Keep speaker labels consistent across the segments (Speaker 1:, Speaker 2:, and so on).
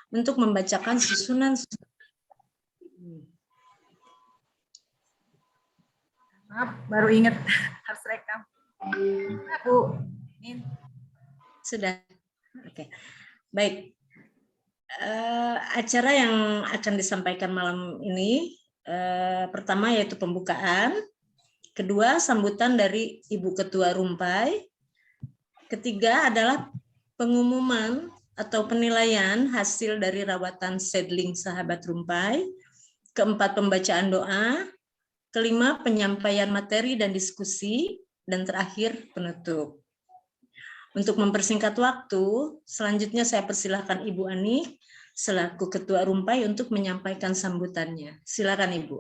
Speaker 1: untuk membacakan susunan.
Speaker 2: Maaf, baru ingat harus rekam. Bu, ini.
Speaker 1: Sudah. Oke. Baik. Acara yang akan disampaikan malam ini pertama yaitu pembukaan, kedua sambutan dari Ibu Ketua Rumpai, ketiga adalah pengumuman atau penilaian hasil dari rawatan seedling sahabat Rumpai, keempat pembacaan doa, kelima penyampaian materi dan diskusi, dan terakhir penutup. Untuk mempersingkat waktu, selanjutnya saya persilahkan Ibu Ani selaku Ketua Rumpai untuk menyampaikan sambutannya. Silakan Ibu.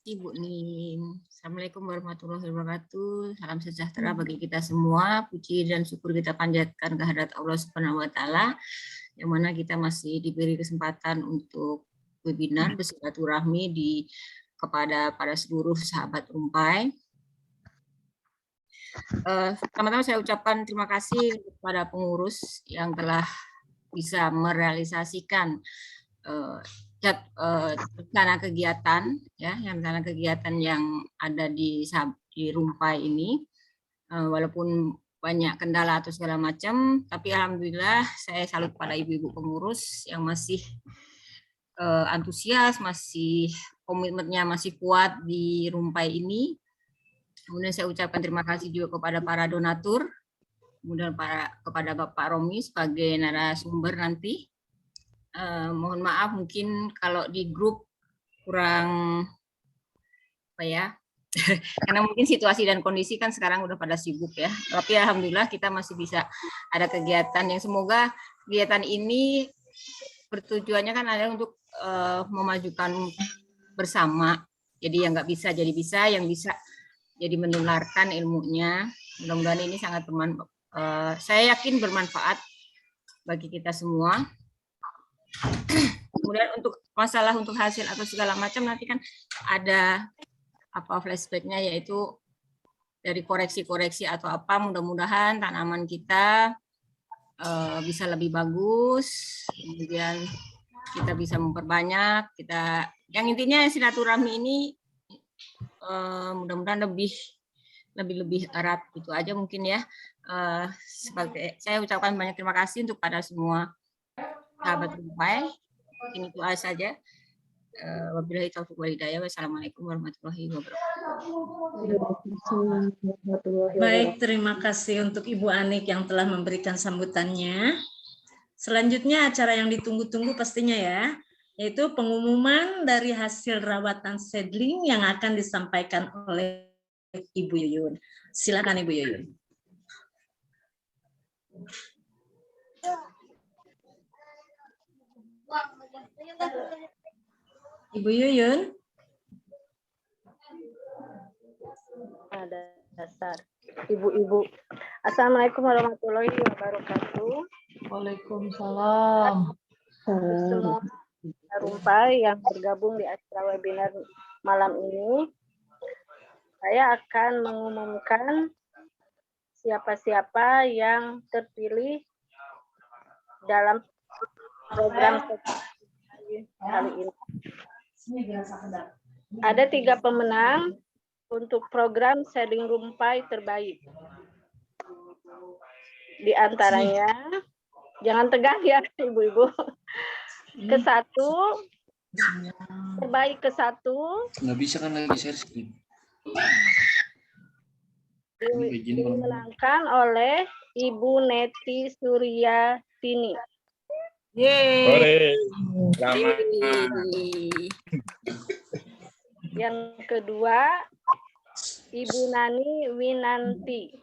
Speaker 3: Ibu Nin. Assalamualaikum warahmatullahi wabarakatuh. Salam sejahtera bagi kita semua. Puji dan syukur kita panjatkan kehadirat Allah Subhanahu wa taala yang mana kita masih diberi kesempatan untuk webinar bersilaturahmi kepada para seluruh sahabat Rumpai. Pertama-tama saya ucapkan terima kasih kepada pengurus yang telah bisa merealisasikan rencana kegiatan yang ada di Rumpai ini, walaupun banyak kendala atau segala macam, tapi alhamdulillah saya salut pada ibu-ibu pengurus yang masih antusias, masih komitmennya masih kuat di Rumpai ini. Kemudian saya ucapkan terima kasih juga kepada para donatur, kemudian kepada Bapak Romi sebagai narasumber nanti. Mohon maaf mungkin kalau di grup kurang apa ya, karena mungkin situasi dan kondisi kan sekarang udah pada sibuk ya. Tapi alhamdulillah kita masih bisa ada kegiatan yang semoga kegiatan ini bertujuannya kan ada untuk memajukan bersama. Jadi yang nggak bisa jadi bisa, yang bisa jadi menularkan ilmunya. Mudah-mudahan ini sangat saya yakin bermanfaat bagi kita semua. Kemudian untuk masalah untuk hasil atau segala macam nanti kan ada flashbacknya, yaitu dari koreksi-koreksi atau apa. Mudah-mudahan tanaman kita bisa lebih bagus, kemudian kita bisa memperbanyak. Yang intinya silaturahmi ini mudah-mudahan lebih erat, itu aja mungkin ya. Saya ucapkan banyak terima kasih untuk pada semua sahabat Rumpai. Ini itu saja. Wabillahi taufiq wal hidayah. Wassalamualaikum warahmatullahi wabarakatuh.
Speaker 1: Baik, terima kasih untuk Ibu Anik yang telah memberikan sambutannya. Selanjutnya acara yang ditunggu-tunggu pastinya ya, yaitu pengumuman dari hasil rawatan seedling yang akan disampaikan oleh Ibu Yuyun. Silakan Ibu Yuyun. Ibu Yuyun.
Speaker 4: Ada dasar. Ibu-ibu. Assalamualaikum warahmatullahi wabarakatuh.
Speaker 2: Waalaikumsalam.
Speaker 4: Semua Rumpai yang bergabung di acara webinar malam ini, saya akan mengumumkan siapa-siapa yang terpilih dalam program kali ini. Ada 3 pemenang untuk program seedling Rumpai terbaik. Di antaranya, jangan tegang ya ibu-ibu. Terbaik ke-1.
Speaker 5: Nggak bisa kan lagi share screen.
Speaker 4: Dimenangkan oleh Ibu Neti Suryatini.
Speaker 3: Yeay.
Speaker 4: Yang kedua, Ibu Nani Winanti.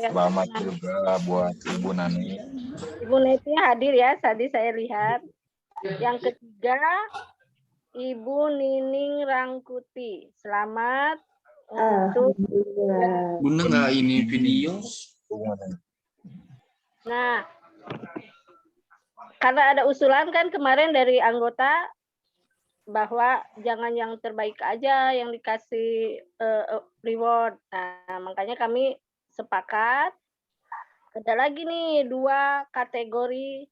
Speaker 6: Selamat juga buat Ibu Nani.
Speaker 4: Ibu Neti hadir ya, tadi saya lihat. Yang ketiga, Ibu Nining Rangkuti. Selamat untuk
Speaker 5: Bunda nggak ini video?
Speaker 4: Nah, karena ada usulan kan kemarin dari anggota bahwa jangan yang terbaik aja yang dikasih reward. Nah, makanya kami sepakat Ada lagi nih 2 kategori,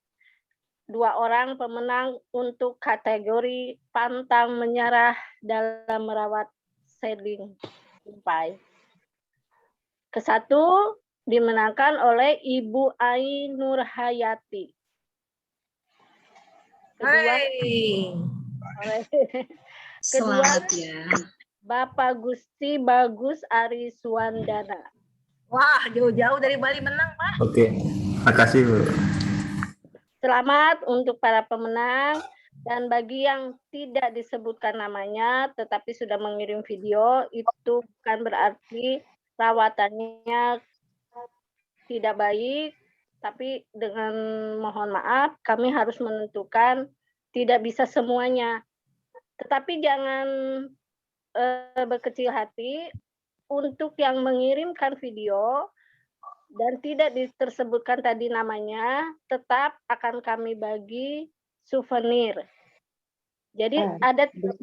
Speaker 4: 2 orang pemenang untuk kategori pantang menyerah dalam merawat seedling rumpai. Ke-1 dimenangkan oleh Ibu Ai Nurhayati. Kedua,
Speaker 1: Semangat ya.
Speaker 4: Bapak Gusti Bagus Ariswandana.
Speaker 2: Wah, jauh-jauh dari Bali menang, Pak.
Speaker 7: Oke, makasih Bu.
Speaker 4: Selamat untuk para pemenang, dan bagi yang tidak disebutkan namanya tetapi sudah mengirim video, itu bukan berarti rawatannya tidak baik, tapi dengan mohon maaf kami harus menentukan tidak bisa semuanya. Tetapi jangan berkecil hati, untuk yang mengirimkan video dan tidak tersebutkan tadi namanya, tetap akan kami bagi souvenir. Jadi ada 35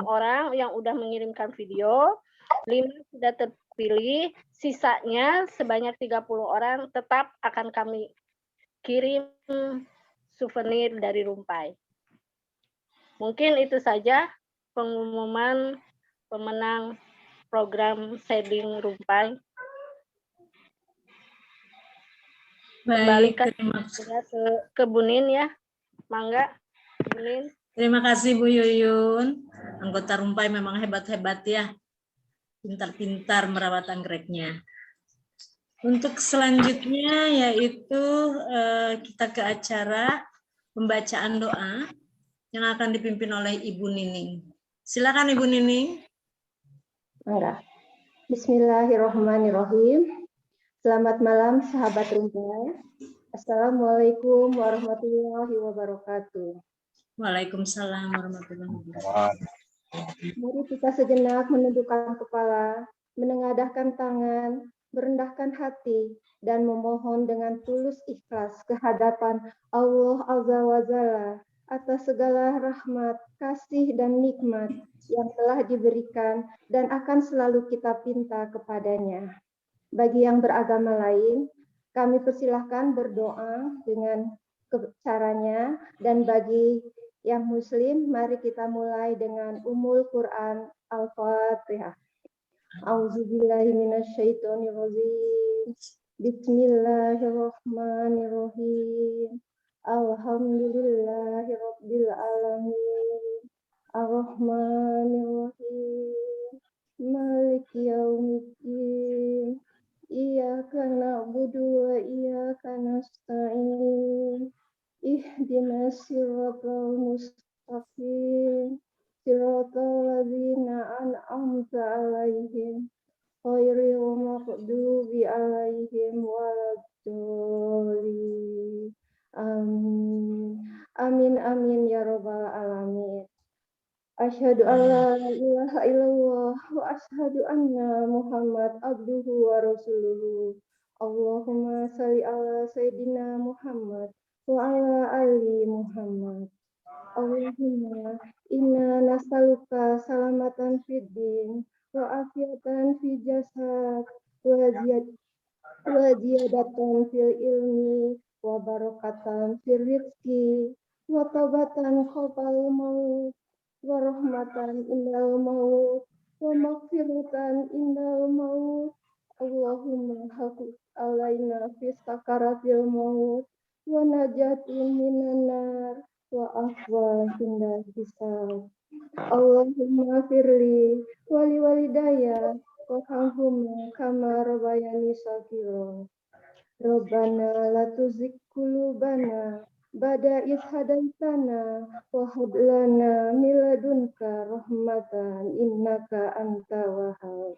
Speaker 4: orang yang udah mengirimkan video, 5 sudah terpilih, sisanya sebanyak 30 orang tetap akan kami kirim souvenir dari Rumpai. Mungkin itu saja pengumuman pemenang program seedling Rumpai.
Speaker 1: Baik,
Speaker 4: Kembalikan
Speaker 1: terima kasih.
Speaker 4: ke Bunin ya. Mangga, Bunin.
Speaker 1: Terima kasih Bu Yuyun. Anggota Rumpai memang hebat-hebat ya. Pintar-pintar merawat anggreknya. Untuk selanjutnya yaitu kita ke acara pembacaan doa yang akan dipimpin oleh Ibu Nining. Silakan Ibu Nining.
Speaker 8: Bismillahirrahmanirrahim. Selamat malam sahabat Rumpai. Assalamualaikum warahmatullahi wabarakatuh.
Speaker 1: Waalaikumsalam warahmatullahi wabarakatuh.
Speaker 8: Mari kita sejenak menundukkan kepala, menengadahkan tangan, merendahkan hati, dan memohon dengan tulus ikhlas kehadapan Allah Azza wa Jalla atas segala rahmat, kasih, dan nikmat yang telah diberikan dan akan selalu kita pinta kepadanya. Bagi yang beragama lain, kami persilahkan berdoa dengan caranya, dan bagi yang muslim, mari kita mulai dengan Ummul Quran Al-Fatihah. A'udzubillahi minasyaitonirrajim. Bismillahirrahmanirrahim. Alhamdulillahirabbil alamin. Ar-Rahmanirrahim. Maliki yaumiddin. Iyyaka na'budu wa iyyaka nasta'in. Ihdinas siratal mustaqim. Siratal ladzina an'amta 'alaihim ghairil maghdubi 'alaihim waladdallin. Amin. Amin amin ya rabbal alamin. Asyhadu an la ilaha illallah wa asyhadu anna Muhammad abduhu wa rasuluhu. Allahumma shalli ala sayyidina Muhammad wa ala ali Muhammad. Allahumma inna nas'aluka salamatan fid din wa afiatan fi jasad wa ziyadatan fil ilmi wa barakatan fil rizqi wa taubatan qabal maut wa rahmatan indal maut wa maghfiratan indal maut. Allahumma haqqi alaina fi sakaratil maut wa najatin minan nar wa afwa inda hisab. Allahumma firli wali walidayya wa hamhum kama rabbayani shaghira. Rabbana la tuzigh qulubana ba'da idh hadaitana wa hab lana min ladunka rahmatan innaka antal wahhab.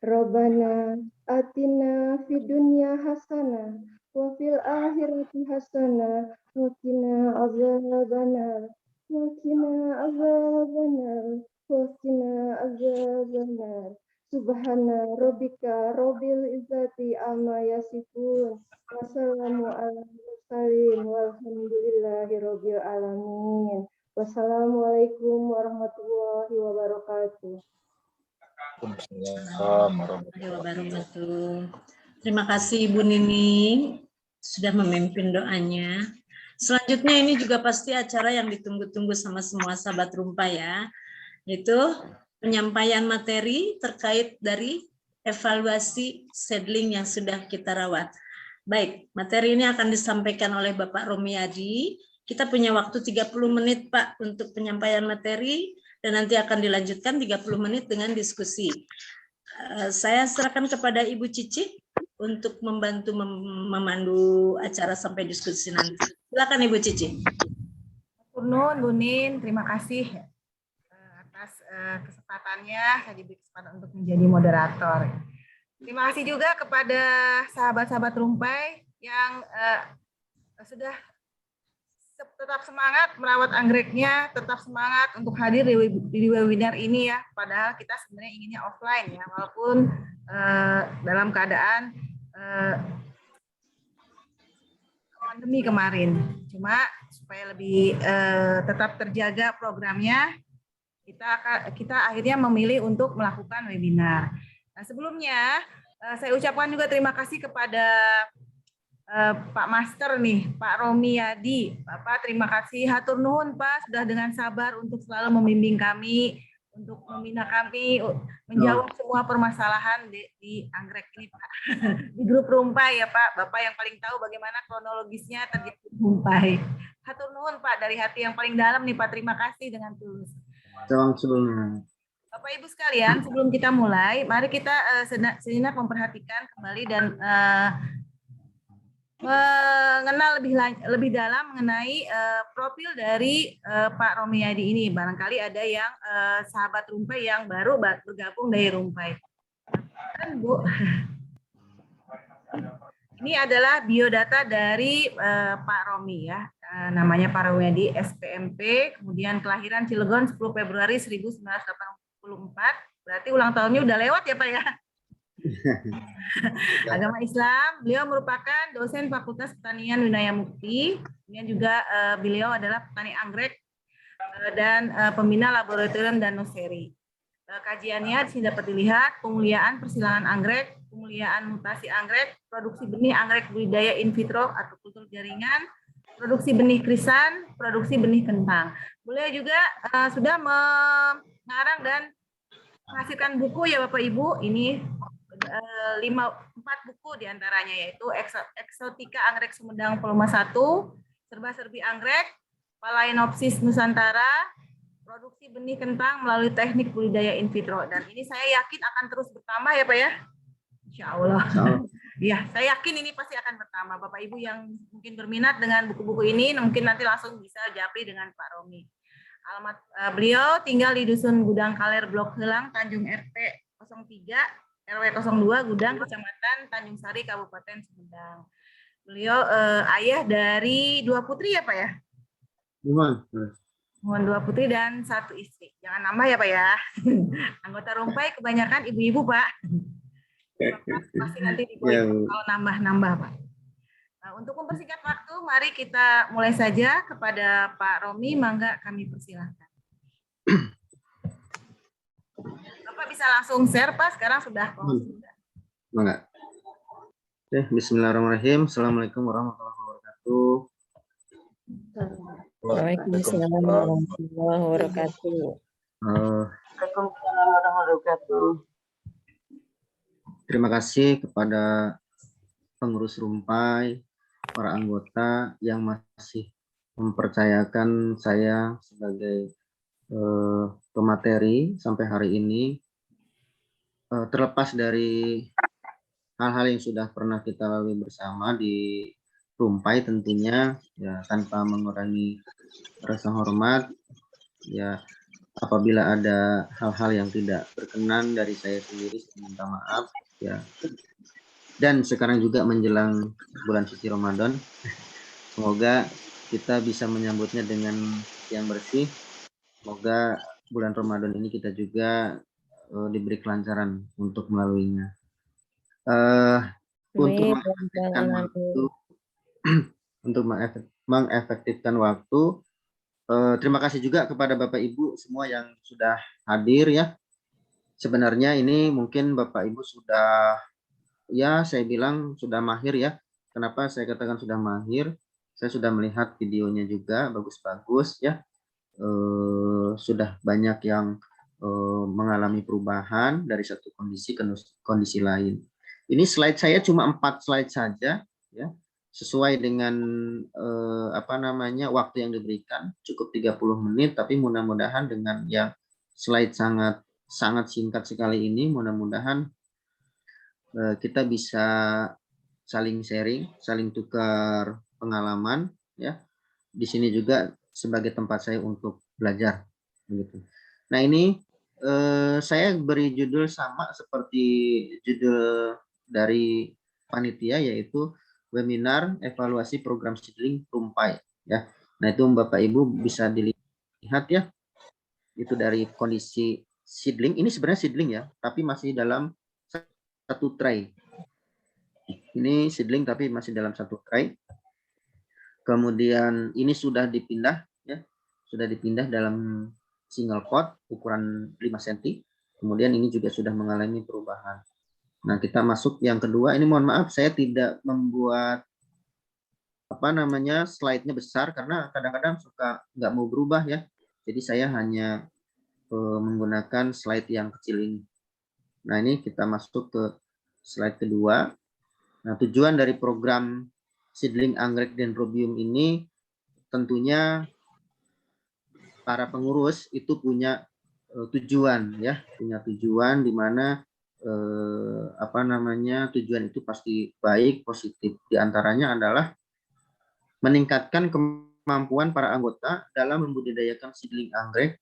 Speaker 8: Rabbana atina fid dunya hasanah wa fil akhirati hasanah wa qina azabannar wa qina azabannar wa qina azabannar. Subhana rabbika rabbil izzati amma yasifun. Wassalamu ala mursalin walhamdulillahi rabbil alamin. Wassalamualaikum warahmatullahi wabarakatuh.
Speaker 6: Waalaikumsalam warahmatullahi
Speaker 1: Wabarakatuh. Terima kasih Ibu Nining. sudah memimpin doanya. Selanjutnya ini juga pasti acara yang ditunggu-tunggu sama semua sahabat Rumpai ya, yaitu penyampaian materi terkait dari evaluasi seedling yang sudah kita rawat. Baik, materi ini akan disampaikan oleh Bapak Romiadi. Kita punya waktu 30 menit Pak untuk penyampaian materi dan nanti akan dilanjutkan 30 menit dengan diskusi. Saya serahkan kepada Ibu Cici untuk membantu memandu acara sampai diskusi nanti. Silakan Ibu Cici.
Speaker 2: Nun, Bunin, terima kasih atas kesempatannya. Saya diberi kesempatan untuk menjadi moderator. Terima kasih juga kepada sahabat-sahabat Rumpai yang sudah tetap semangat merawat anggreknya, tetap semangat untuk hadir di webinar ini ya. Padahal kita sebenarnya inginnya offline ya, walaupun dalam keadaan pandemi kemarin. Cuma supaya lebih tetap terjaga programnya, kita akhirnya memilih untuk melakukan webinar. Nah, sebelumnya saya ucapkan juga terima kasih kepada Pak Master nih, Pak Romiadi. Bapak terima kasih, hatur nuhun Pak sudah dengan sabar untuk selalu membimbing kami, untuk membina kami menjawab semua permasalahan di anggrek ini Pak. Di grup Rumpai ya Pak, Bapak yang paling tahu bagaimana kronologisnya terjadi di Rumpai. Hatur nuhun Pak dari hati yang paling dalam nih Pak, terima kasih dengan tulus. Bapak Ibu sekalian, sebelum kita mulai, mari kita sejenak memperhatikan kembali dan mengenal lebih dalam mengenai profil dari Pak Romiadi ini. Barangkali ada yang sahabat Rumpai yang baru bergabung dari Rumpai. Bu, ini adalah biodata dari Pak Romi ya. Namanya Pak Romiadi, SPMP, kemudian kelahiran Cilegon 10 Februari 1984. Berarti ulang tahunnya udah lewat ya Pak ya. Agama Islam, beliau merupakan dosen Fakultas Pertanian Winaya Mukti. Kemudian juga beliau adalah petani anggrek dan pembina laboratorium Danoseri. Kajiannya di sini dapat dilihat pemuliaan persilangan anggrek, pemuliaan mutasi anggrek, produksi benih anggrek budidaya in vitro atau kultur jaringan, produksi benih krisan, produksi benih kentang. Beliau juga sudah mengarang dan menghasilkan buku ya Bapak Ibu. Ini 4 buku diantaranya, yaitu Eksotika Anggrek Sumedang Volume 1, Serba-serbi Anggrek, Phalaenopsis Nusantara, Produksi Benih Kentang melalui Teknik Budidaya In Vitro. Dan ini saya yakin akan terus bertambah ya Pak ya. Insya Allah. Ya, saya yakin ini pasti akan bertambah. Bapak Ibu yang mungkin berminat dengan buku-buku ini, mungkin nanti langsung bisa japri dengan Pak Romi. Alamat beliau tinggal di Dusun Gudang Kaler, Blok Helang, Tanjung RT 03, RW 02, Gudang, Kecamatan Tanjung Sari, Kabupaten Sumedang. Beliau ayah dari 2 putri ya Pak ya? Mohon 2 putri dan 1 istri. Jangan nambah ya Pak ya. Anggota Rumpai kebanyakan ibu-ibu Pak. Bapak pasti nanti diboleh kalau nambah-nambah Pak. Nah, untuk mempersingkat waktu, mari kita mulai saja kepada Pak Romi. Mangga kami persilahkan. Bapak bisa langsung share Pak, sekarang sudah.
Speaker 7: Enggak. Oke, bismillahirrahmanirrahim. Assalamualaikum warahmatullahi wabarakatuh.
Speaker 9: Waalaikumsalam warahmatullahi wabarakatuh.
Speaker 7: Waalaikumsalam warahmatullahi wabarakatuh. Terima kasih kepada pengurus Rumpai, para anggota yang masih mempercayakan saya sebagai pemateri sampai hari ini. Terlepas dari hal-hal yang sudah pernah kita lalui bersama di Rumpai tentunya, ya tanpa mengurangi rasa hormat, ya apabila ada hal-hal yang tidak berkenan dari saya sendiri, saya minta maaf ya. Dan sekarang juga menjelang bulan suci Ramadan, semoga kita bisa menyambutnya dengan yang bersih. Semoga bulan Ramadan ini kita juga diberi kelancaran untuk melaluinya. Untuk mengefektifkan waktu, terima kasih juga kepada Bapak Ibu semua yang sudah hadir ya. Sebenarnya ini mungkin Bapak Ibu sudah, ya saya bilang sudah mahir ya Kenapa saya katakan sudah mahir? Saya sudah melihat videonya juga, bagus-bagus ya. Sudah banyak yang mengalami perubahan dari satu kondisi ke kondisi lain. Ini slide saya cuma 4 slide saja, ya, sesuai dengan waktu yang diberikan, cukup 30 menit, tapi mudah-mudahan dengan yang slide sangat singkat sekali ini, mudah-mudahan kita bisa saling sharing, saling tukar pengalaman, ya. Di sini juga sebagai tempat saya untuk belajar, begitu. Nah ini saya beri judul sama seperti judul dari panitia, yaitu webinar evaluasi program seedling Rumpai, ya. Nah itu Bapak Ibu bisa dilihat ya, itu dari kondisi seedling. Ini sebenarnya seedling ya, tapi masih dalam satu tray. Ini seedling tapi masih dalam satu tray. Kemudian ini sudah dipindah ya, sudah dipindah dalam single pot ukuran 5 cm. Kemudian ini juga sudah mengalami perubahan. Nah, kita masuk yang kedua. Ini mohon maaf saya tidak membuat slide-nya besar karena kadang-kadang suka nggak mau berubah ya. Jadi saya hanya menggunakan slide yang kecil ini. Nah, ini kita masuk ke slide kedua. Nah, tujuan dari program seedling anggrek dendrobium ini tentunya para pengurus itu punya tujuan ya, punya tujuan di mana tujuan itu pasti baik, positif. Di antaranya adalah meningkatkan kemampuan para anggota dalam membudidayakan seedling anggrek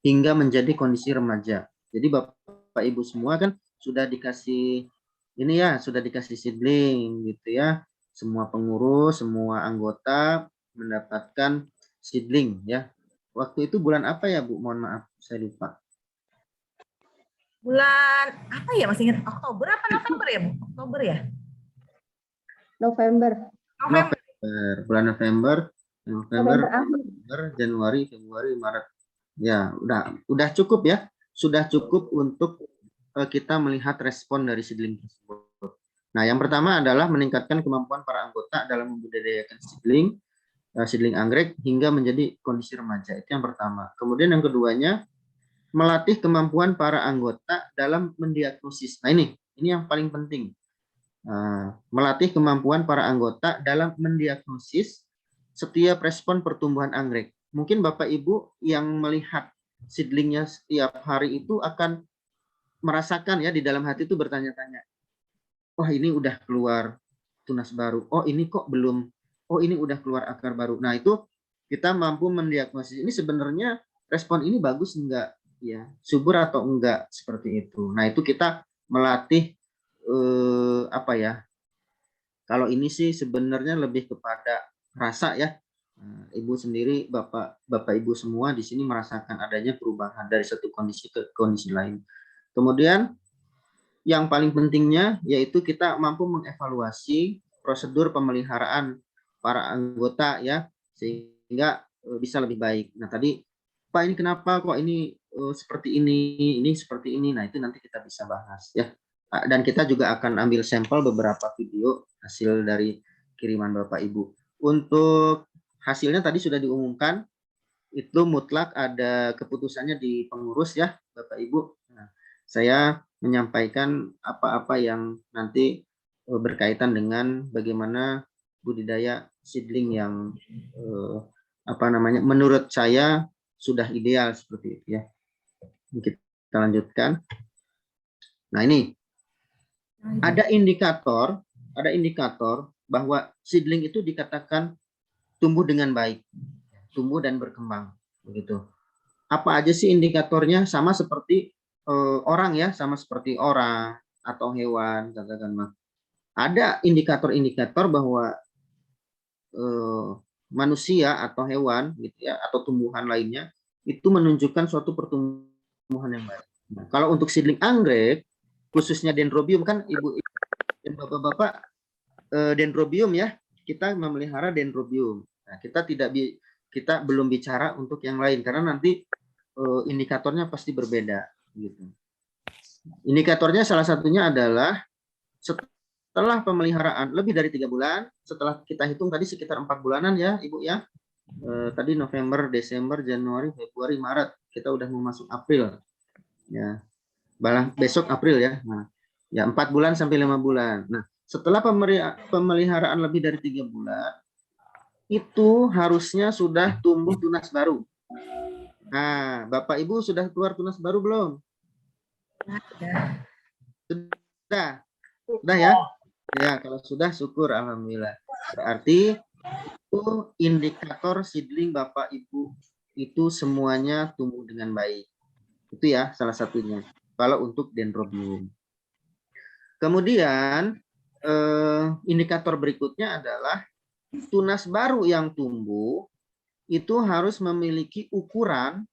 Speaker 7: hingga menjadi kondisi remaja. Jadi Bapak Ibu semua kan sudah dikasih ini ya, sudah dikasih seedling gitu ya. Semua pengurus, semua anggota mendapatkan seedling ya. Waktu itu bulan apa ya Bu? Mohon maaf, saya lupa.
Speaker 2: Bulan apa ya, masih ingat? Oktober apa November ya Bu? Oktober ya?
Speaker 8: November.
Speaker 7: Bulan November, Januari, Februari, Maret. Ya, udah cukup ya. Sudah cukup untuk kita melihat respon dari seedling tersebut. Nah, yang pertama adalah meningkatkan kemampuan para anggota dalam membudidayakan seedling anggrek hingga menjadi kondisi remaja. Itu yang pertama. Kemudian yang keduanya, melatih kemampuan para anggota dalam mendiagnosis. Nah, ini yang paling penting. Melatih kemampuan para anggota dalam mendiagnosis setiap respon pertumbuhan anggrek. Mungkin Bapak Ibu yang melihat seedlingnya setiap hari itu akan merasakan ya, di dalam hati itu bertanya-tanya, wah ini udah keluar tunas baru, oh ini kok belum, oh ini udah keluar akar baru. Nah itu kita mampu mendiagnosis ini sebenarnya respon ini bagus enggak ya, subur atau enggak, seperti itu. Nah itu kita melatih kalau ini sih sebenarnya lebih kepada rasa ya. Ibu sendiri, Bapak Ibu semua di sini merasakan adanya perubahan dari satu kondisi ke kondisi lain. Kemudian yang paling pentingnya yaitu kita mampu mengevaluasi prosedur pemeliharaan para anggota ya, sehingga bisa lebih baik. Nah tadi Pak ini kenapa kok ini seperti ini seperti ini. Nah itu nanti kita bisa bahas ya. Dan kita juga akan ambil sampel beberapa video hasil dari kiriman Bapak Ibu. Untuk hasilnya tadi sudah diumumkan, itu mutlak ada keputusannya di pengurus ya Bapak Ibu. Nah, saya menyampaikan apa-apa yang nanti berkaitan dengan bagaimana budidaya seedling yang menurut saya sudah ideal seperti itu ya. Kita lanjutkan. Nah ini ada indikator bahwa seedling itu dikatakan tumbuh dengan baik, tumbuh dan berkembang, begitu. Apa aja sih indikatornya? Sama seperti orang ya, sama seperti orang atau hewan, katakan mah. Ada indikator-indikator bahwa manusia atau hewan, gitu ya, atau tumbuhan lainnya itu menunjukkan suatu pertumbuhan yang baik. Nah, kalau untuk seedling anggrek, khususnya dendrobium kan Ibu dan Bapak-bapak, dendrobium ya, kita memelihara dendrobium. Nah, kita belum bicara untuk yang lain karena nanti indikatornya pasti berbeda gitu. Indikatornya salah satunya adalah setelah pemeliharaan lebih dari 3 bulan, setelah kita hitung tadi sekitar 4 bulanan ya Ibu ya. Tadi November, Desember, Januari, Februari, Maret. Kita udah mau masuk April. Ya. Besok April ya. Nah, ya 4 bulan sampai 5 bulan. Nah, setelah pemeliharaan lebih dari 3 bulan, itu harusnya sudah tumbuh tunas baru. Nah, Bapak Ibu sudah keluar tunas baru belum? Sudah. Sudah ya? Ya, kalau sudah syukur alhamdulillah. Berarti itu indikator seedling Bapak Ibu itu semuanya tumbuh dengan baik. Itu ya salah satunya. Kalau untuk dendrobium. Kemudian indikator berikutnya adalah tunas baru yang tumbuh itu harus memiliki ukuran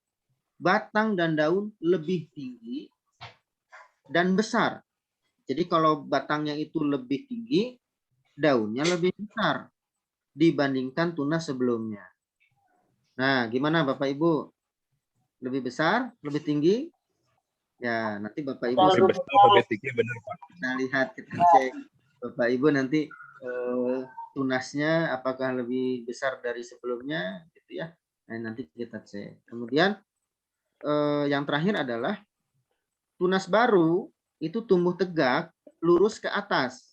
Speaker 7: batang dan daun lebih tinggi dan besar. Jadi kalau batangnya itu lebih tinggi, daunnya lebih besar dibandingkan tunas sebelumnya. Nah, gimana Bapak Ibu? Lebih besar, lebih tinggi? Ya, nanti Bapak Ibu
Speaker 6: Lebih besar, lebih tinggi, benar Pak.
Speaker 7: kita lihat, kita cek. Bapak Ibu nanti tunasnya apakah lebih besar dari sebelumnya, gitu ya. Nah, nanti kita cek. Kemudian yang terakhir adalah tunas baru itu tumbuh tegak, lurus ke atas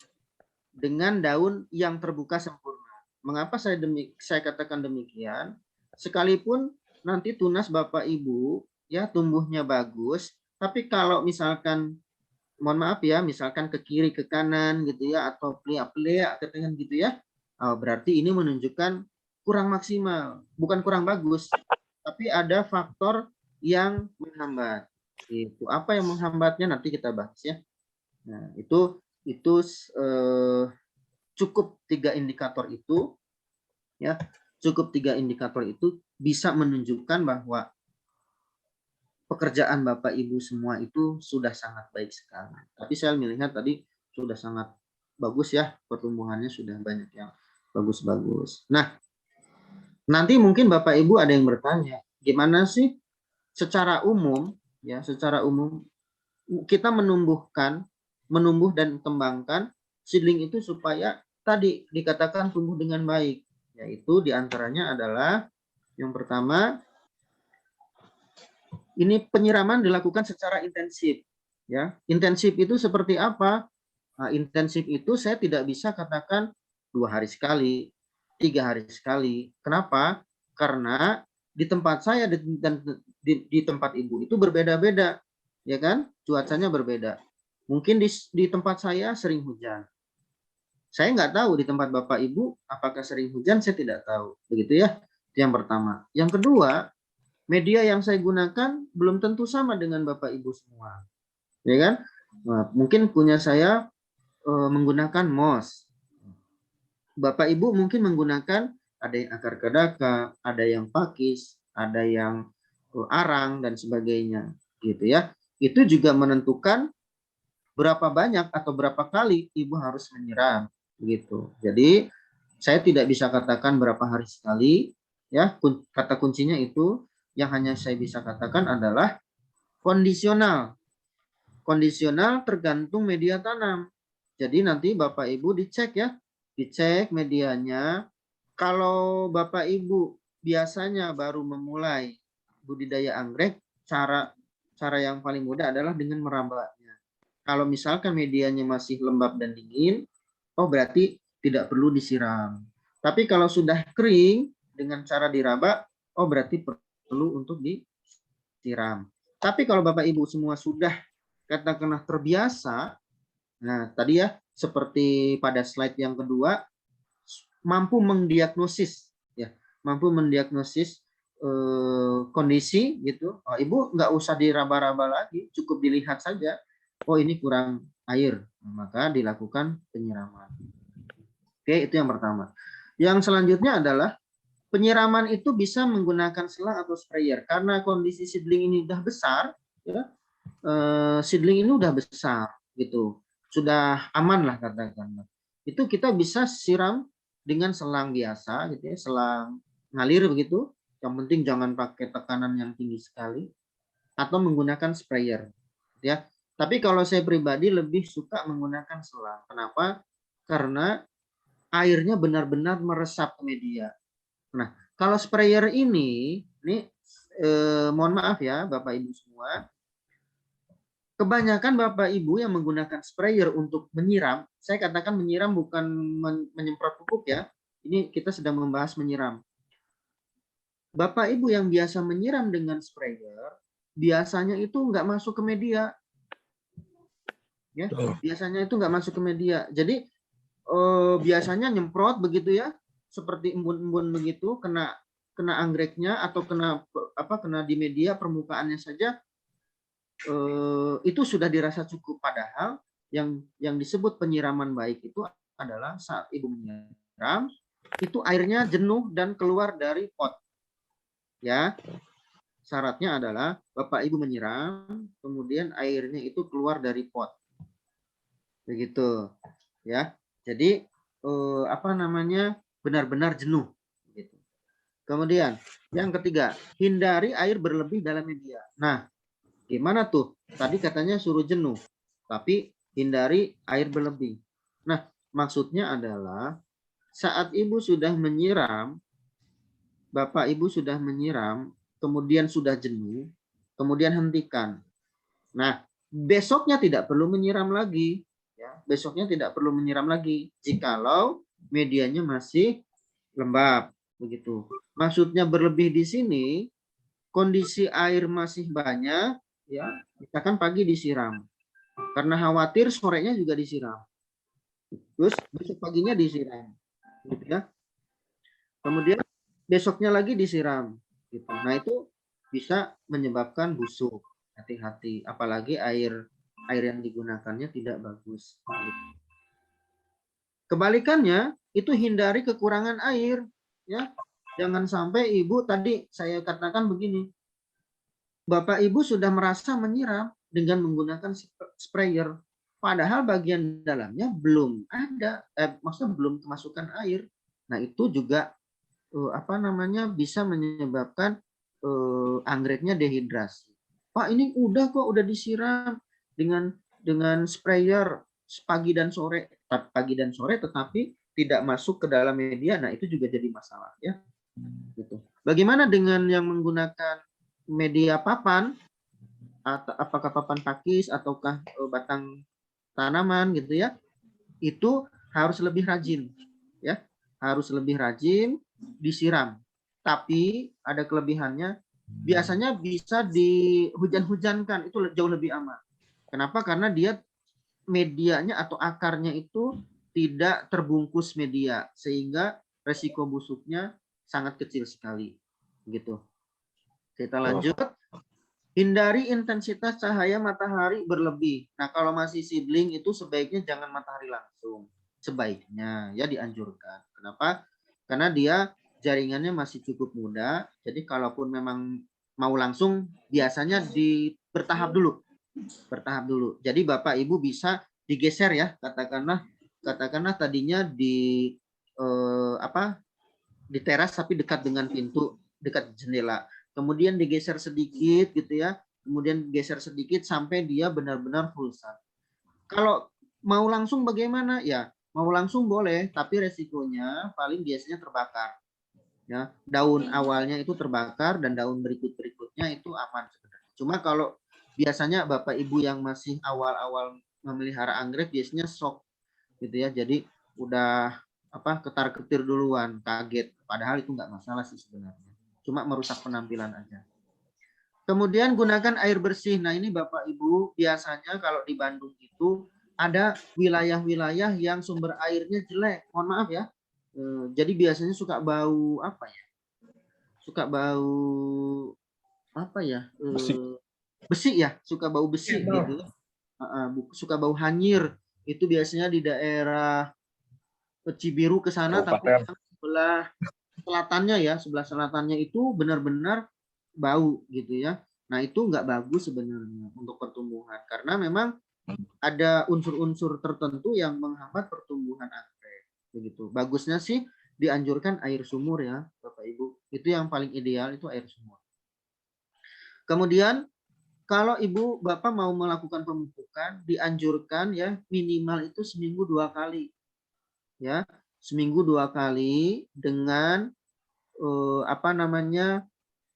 Speaker 7: dengan daun yang terbuka sempurna. Mengapa saya katakan demikian? Sekalipun nanti tunas Bapak Ibu ya tumbuhnya bagus, tapi kalau misalkan mohon maaf ya, misalkan ke kiri ke kanan gitu ya, atau peliak-peliak ke tengah gitu ya, berarti ini menunjukkan kurang maksimal, bukan kurang bagus, tapi ada faktor yang menghambat. Itu apa yang menghambatnya nanti kita bahas ya. Nah, itu cukup 3 indikator itu ya, cukup 3 indikator itu bisa menunjukkan bahwa pekerjaan Bapak Ibu semua itu sudah sangat baik sekali. Tapi saya melihat tadi sudah sangat bagus ya, pertumbuhannya sudah banyak yang bagus-bagus. Nah, nanti mungkin Bapak Ibu ada yang bertanya, gimana sih secara umum ya, secara umum kita menumbuh dan kembangkan seedling itu supaya tadi dikatakan tumbuh dengan baik, yaitu diantaranya adalah yang pertama, ini penyiraman dilakukan secara intensif. Ya, intensif itu seperti apa? Nah, intensif itu saya tidak bisa katakan 2 hari sekali, 3 hari sekali. Kenapa? Karena di tempat saya dan di tempat Ibu itu berbeda-beda, ya kan? Cuacanya berbeda. Mungkin di tempat saya sering hujan. Saya nggak tahu di tempat Bapak Ibu apakah sering hujan, saya tidak tahu. Begitu ya. Itu yang pertama. Yang kedua, media yang saya gunakan belum tentu sama dengan Bapak Ibu semua. Ya kan? Nah, mungkin punya saya menggunakan moss. Bapak Ibu mungkin menggunakan ada yang akar kedaka, ada yang pakis, ada yang arang dan sebagainya, gitu ya. Itu juga menentukan berapa banyak atau berapa kali Ibu harus menyiram, gitu. Jadi saya tidak bisa katakan berapa hari sekali, ya. Kata kuncinya itu yang hanya saya bisa katakan adalah kondisional. Kondisional tergantung media tanam. Jadi nanti Bapak Ibu dicek ya, dicek medianya. Kalau Bapak Ibu biasanya baru memulai budidaya anggrek, cara yang paling mudah adalah dengan merabanya. Kalau misalkan medianya masih lembab dan dingin, berarti tidak perlu disiram. Tapi kalau sudah kering dengan cara diraba, berarti perlu untuk disiram. Tapi kalau Bapak Ibu semua sudah katakanlah terbiasa, nah tadi ya seperti pada slide yang kedua, mampu mendiagnosis ya, mampu mendiagnosis kondisi gitu. Ibu nggak usah diraba-raba lagi, cukup dilihat saja. Ini kurang air, maka dilakukan penyiraman. Oke, itu yang pertama. Yang selanjutnya adalah penyiraman itu bisa menggunakan selang atau sprayer karena kondisi seedling ini udah besar, ya. Seedling ini udah besar gitu, sudah aman lah katakanlah. Itu kita bisa siram dengan selang biasa gitu ya, selang ngalir begitu. Yang penting jangan pakai tekanan yang tinggi sekali atau menggunakan sprayer, ya. Tapi kalau saya pribadi lebih suka menggunakan selang. Kenapa? karena airnya benar-benar meresap ke media. Nah, kalau sprayer ini mohon maaf ya Bapak Ibu semua, kebanyakan Bapak Ibu yang menggunakan sprayer untuk menyiram, saya katakan menyiram bukan menyemprot pupuk ya, ini kita sedang membahas menyiram. Bapak Ibu yang biasa menyiram dengan sprayer, biasanya itu nggak masuk ke media. Ya, biasanya itu nggak masuk ke media. Jadi biasanya nyemprot begitu ya, seperti embun-embun begitu, kena anggreknya atau kena di media permukaannya saja, itu sudah dirasa cukup. Padahal yang disebut penyiraman baik itu adalah saat Ibu menyiram, itu airnya jenuh dan keluar dari pot. Ya, syaratnya adalah Bapak Ibu menyiram, kemudian airnya itu keluar dari pot. Begitu, ya. Jadi benar-benar jenuh. Gitu. Kemudian yang ketiga, hindari air berlebih dalam media. Nah, gimana tuh? Tadi katanya suruh jenuh, tapi hindari air berlebih. Nah, maksudnya adalah saat Ibu sudah menyiram, Bapak Ibu sudah menyiram, kemudian sudah jenuh, kemudian hentikan. Nah, besoknya tidak perlu menyiram lagi. Ya, besoknya tidak perlu menyiram lagi jikalau medianya masih lembab. Begitu. Maksudnya berlebih di sini, kondisi air masih banyak, ya, misalkan pagi disiram. Karena khawatir sorenya juga disiram. Terus besok paginya disiram. Gitu ya. Kemudian besoknya lagi disiram. Gitu. Nah, itu bisa menyebabkan busuk. Hati-hati, apalagi air yang digunakannya tidak bagus. Kebalikannya, itu hindari kekurangan air, ya. Jangan sampai Ibu, tadi saya katakan begini, Bapak Ibu sudah merasa menyiram dengan menggunakan sprayer, padahal bagian dalamnya belum ada, maksudnya belum kemasukan air. Nah, itu juga bisa menyebabkan anggreknya dehidrasi. Pak, ini udah disiram dengan sprayer pagi dan sore, tetapi tidak masuk ke dalam media. Nah, itu juga jadi masalah, ya. Gitu. Bagaimana dengan yang menggunakan media papan? Apakah papan pakis ataukah batang tanaman gitu ya? Itu harus lebih rajin, ya. Harus lebih rajin disiram. Tapi ada kelebihannya, biasanya bisa dihujan-hujankan, itu jauh lebih aman. Kenapa? Karena dia medianya atau akarnya itu tidak terbungkus media, sehingga resiko busuknya sangat kecil sekali. Begitu. Kita lanjut. Hindari intensitas cahaya matahari berlebih. Nah, kalau masih seedling itu sebaiknya jangan matahari langsung. Sebaiknya, ya dianjurkan. Kenapa? Karena dia jaringannya masih cukup muda, jadi kalaupun memang mau langsung, biasanya bertahap dulu. Jadi Bapak Ibu bisa digeser ya, katakanlah tadinya di teras tapi dekat dengan pintu, dekat jendela. Kemudian digeser sedikit gitu ya, kemudian geser sedikit sampai dia benar-benar full sun. Kalau mau langsung bagaimana? Ya, mau langsung boleh, tapi resikonya paling biasanya terbakar. Ya, daun awalnya itu terbakar dan daun berikutnya itu aman sebenarnya. Cuma kalau biasanya Bapak Ibu yang masih awal-awal memelihara anggrek biasanya shock gitu ya. Jadi udah ketar-ketir duluan, kaget. Padahal itu nggak masalah sih sebenarnya. Cuma merusak penampilan aja. Kemudian gunakan air bersih. Nah, ini Bapak Ibu biasanya kalau di Bandung itu ada wilayah-wilayah yang sumber airnya jelek. Mohon maaf ya. Jadi biasanya suka bau besi ya, suka bau besi gitu. Suka bau hanyir. Itu biasanya di daerah Cibiru ke sana, tapi sebelah selatannya itu benar-benar bau gitu ya. Nah, itu nggak bagus sebenarnya untuk pertumbuhan karena memang ada unsur-unsur tertentu yang menghambat pertumbuhan anggrek. Begitu. Bagusnya sih dianjurkan air sumur ya, Bapak Ibu. Itu yang paling ideal, itu air sumur. Kemudian kalau Ibu Bapak mau melakukan pemupukan, dianjurkan ya minimal itu seminggu 2 kali. ya, seminggu 2 kali dengan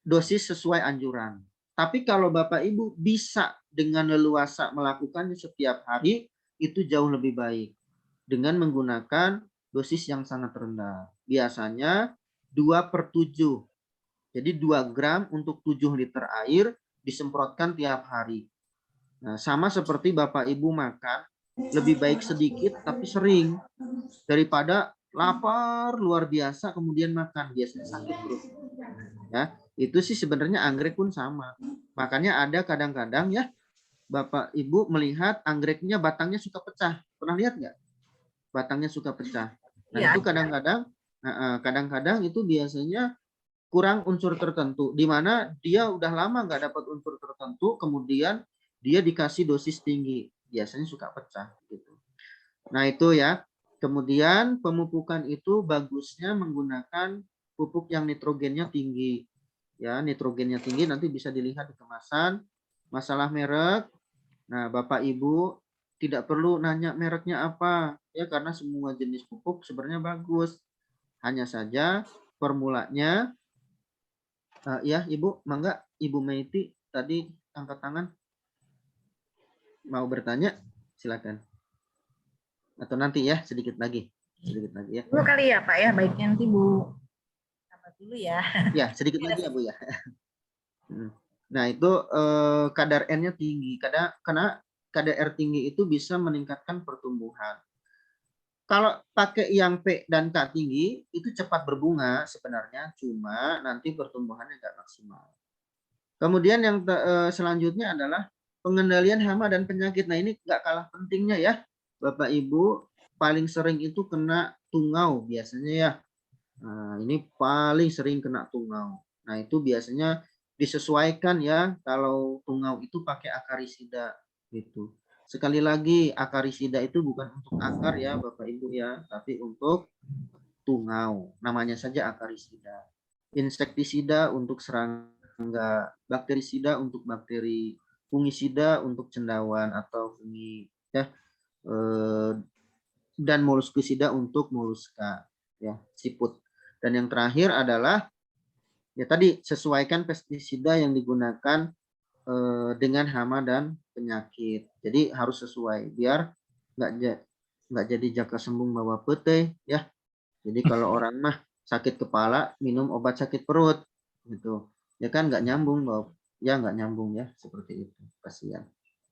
Speaker 7: dosis sesuai anjuran. Tapi kalau Bapak Ibu bisa dengan leluasa melakukannya setiap hari, itu jauh lebih baik dengan menggunakan dosis yang sangat rendah. Biasanya 2/7. Jadi 2 gram untuk 7 liter air disemprotkan tiap hari. Nah, sama seperti Bapak Ibu makan, lebih baik sedikit tapi sering daripada lapar luar biasa kemudian makan, biasanya sakit perut. Ya, itu sih sebenarnya anggrek pun sama. Makanya ada kadang-kadang ya Bapak Ibu melihat anggreknya batangnya suka pecah. Pernah lihat nggak? Batangnya suka pecah. Nah,
Speaker 2: Ya,
Speaker 7: itu kadang-kadang itu biasanya kurang unsur tertentu, di mana dia udah lama nggak dapat unsur tertentu, kemudian dia dikasih dosis tinggi, biasanya suka pecah gitu. Nah, itu ya. Kemudian pemupukan itu bagusnya menggunakan pupuk yang nitrogennya tinggi. Ya, nitrogennya tinggi nanti bisa dilihat di kemasan. Masalah merek, nah Bapak Ibu tidak perlu nanya mereknya apa, ya karena semua jenis pupuk sebenarnya bagus. Hanya saja formulanya, ya Ibu, mangga Ibu Meiti tadi angkat tangan. Mau bertanya, silakan. Atau nanti ya, sedikit lagi ya.
Speaker 2: dulu kali ya Pak ya, baiknya nanti Bu tambah dulu ya.
Speaker 7: Ya, sedikit lagi ya Bu ya. Nah, itu kadar N-nya tinggi. Karena kadar R tinggi itu bisa meningkatkan pertumbuhan. Kalau pakai yang P dan K tinggi, itu cepat berbunga sebenarnya, cuma nanti pertumbuhannya nggak maksimal. Kemudian yang selanjutnya adalah pengendalian hama dan penyakit. Nah, ini nggak kalah pentingnya ya, Bapak Ibu. Paling sering itu kena tungau biasanya ya. Nah, ini paling sering kena tungau. Nah, itu biasanya disesuaikan ya, kalau tungau itu pakai akarisida gitu. Sekali lagi, akarisida itu bukan untuk akar ya Bapak Ibu ya, tapi untuk tungau. Namanya saja akarisida. Insektisida untuk serangga, bakterisida untuk bakteri, fungisida untuk cendawan atau fungi ya. Dan moluskusida untuk moluska ya, siput. Dan yang terakhir adalah ya tadi, sesuaikan pestisida yang digunakan dengan hama dan penyakit. Jadi harus sesuai biar nggak jadi jaka sembung bawa pete ya. Jadi kalau orang mah sakit kepala minum obat sakit perut gitu. Ya kan nggak nyambung nggak nyambung ya, seperti itu kasihan.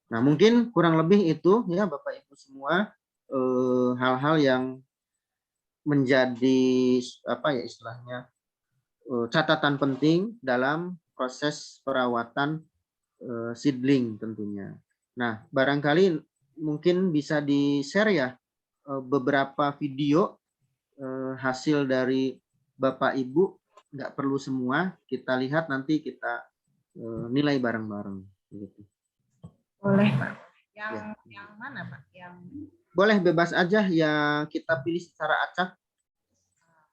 Speaker 7: Nah, mungkin kurang lebih itu ya Bapak Ibu semua hal-hal yang menjadi apa ya istilahnya catatan penting dalam proses perawatan seedling tentunya. Nah, barangkali mungkin bisa di-share ya beberapa video hasil dari Bapak Ibu, nggak perlu semua, kita lihat nanti kita nilai bareng-bareng gitu.
Speaker 2: Boleh Pak. Yang mana Pak? Yang
Speaker 7: boleh bebas aja ya, kita pilih secara acak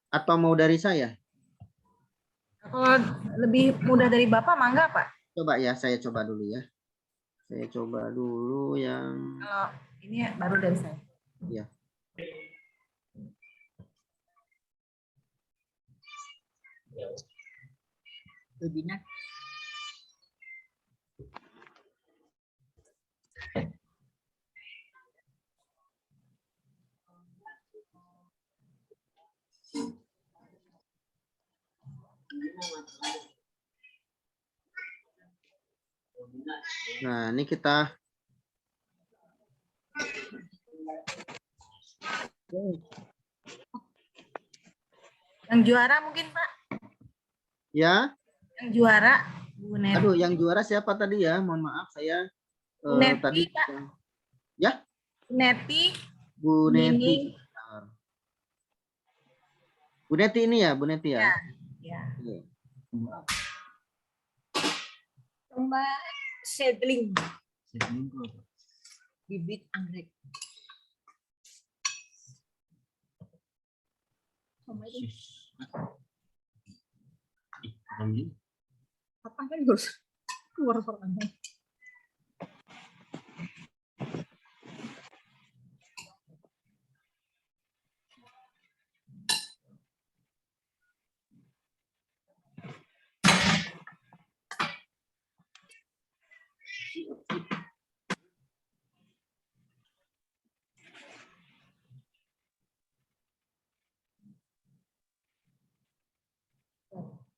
Speaker 7: atau mau dari saya?
Speaker 2: kalau lebih mudah dari Bapak mangga Pak.
Speaker 7: Coba ya, saya coba dulu ya. Saya coba dulu yang
Speaker 2: Kalau ini baru dari saya.
Speaker 7: ya.
Speaker 3: Webinar.
Speaker 7: Nah, ini kita
Speaker 2: Yang juara mungkin Pak?
Speaker 7: ya.
Speaker 2: Yang juara Bu Neti.
Speaker 7: Aduh, yang juara siapa tadi ya? Mohon maaf saya
Speaker 2: Neti,
Speaker 7: tadi
Speaker 2: Pak.
Speaker 7: ya.
Speaker 2: Neti.
Speaker 7: Bu Neti. Bu Neti ini ya, Bu Neti ya.
Speaker 2: Ya.
Speaker 7: Iya.
Speaker 3: Lomba seedling. Bibit anggrek. Apa kan harus keluar pertanyaan.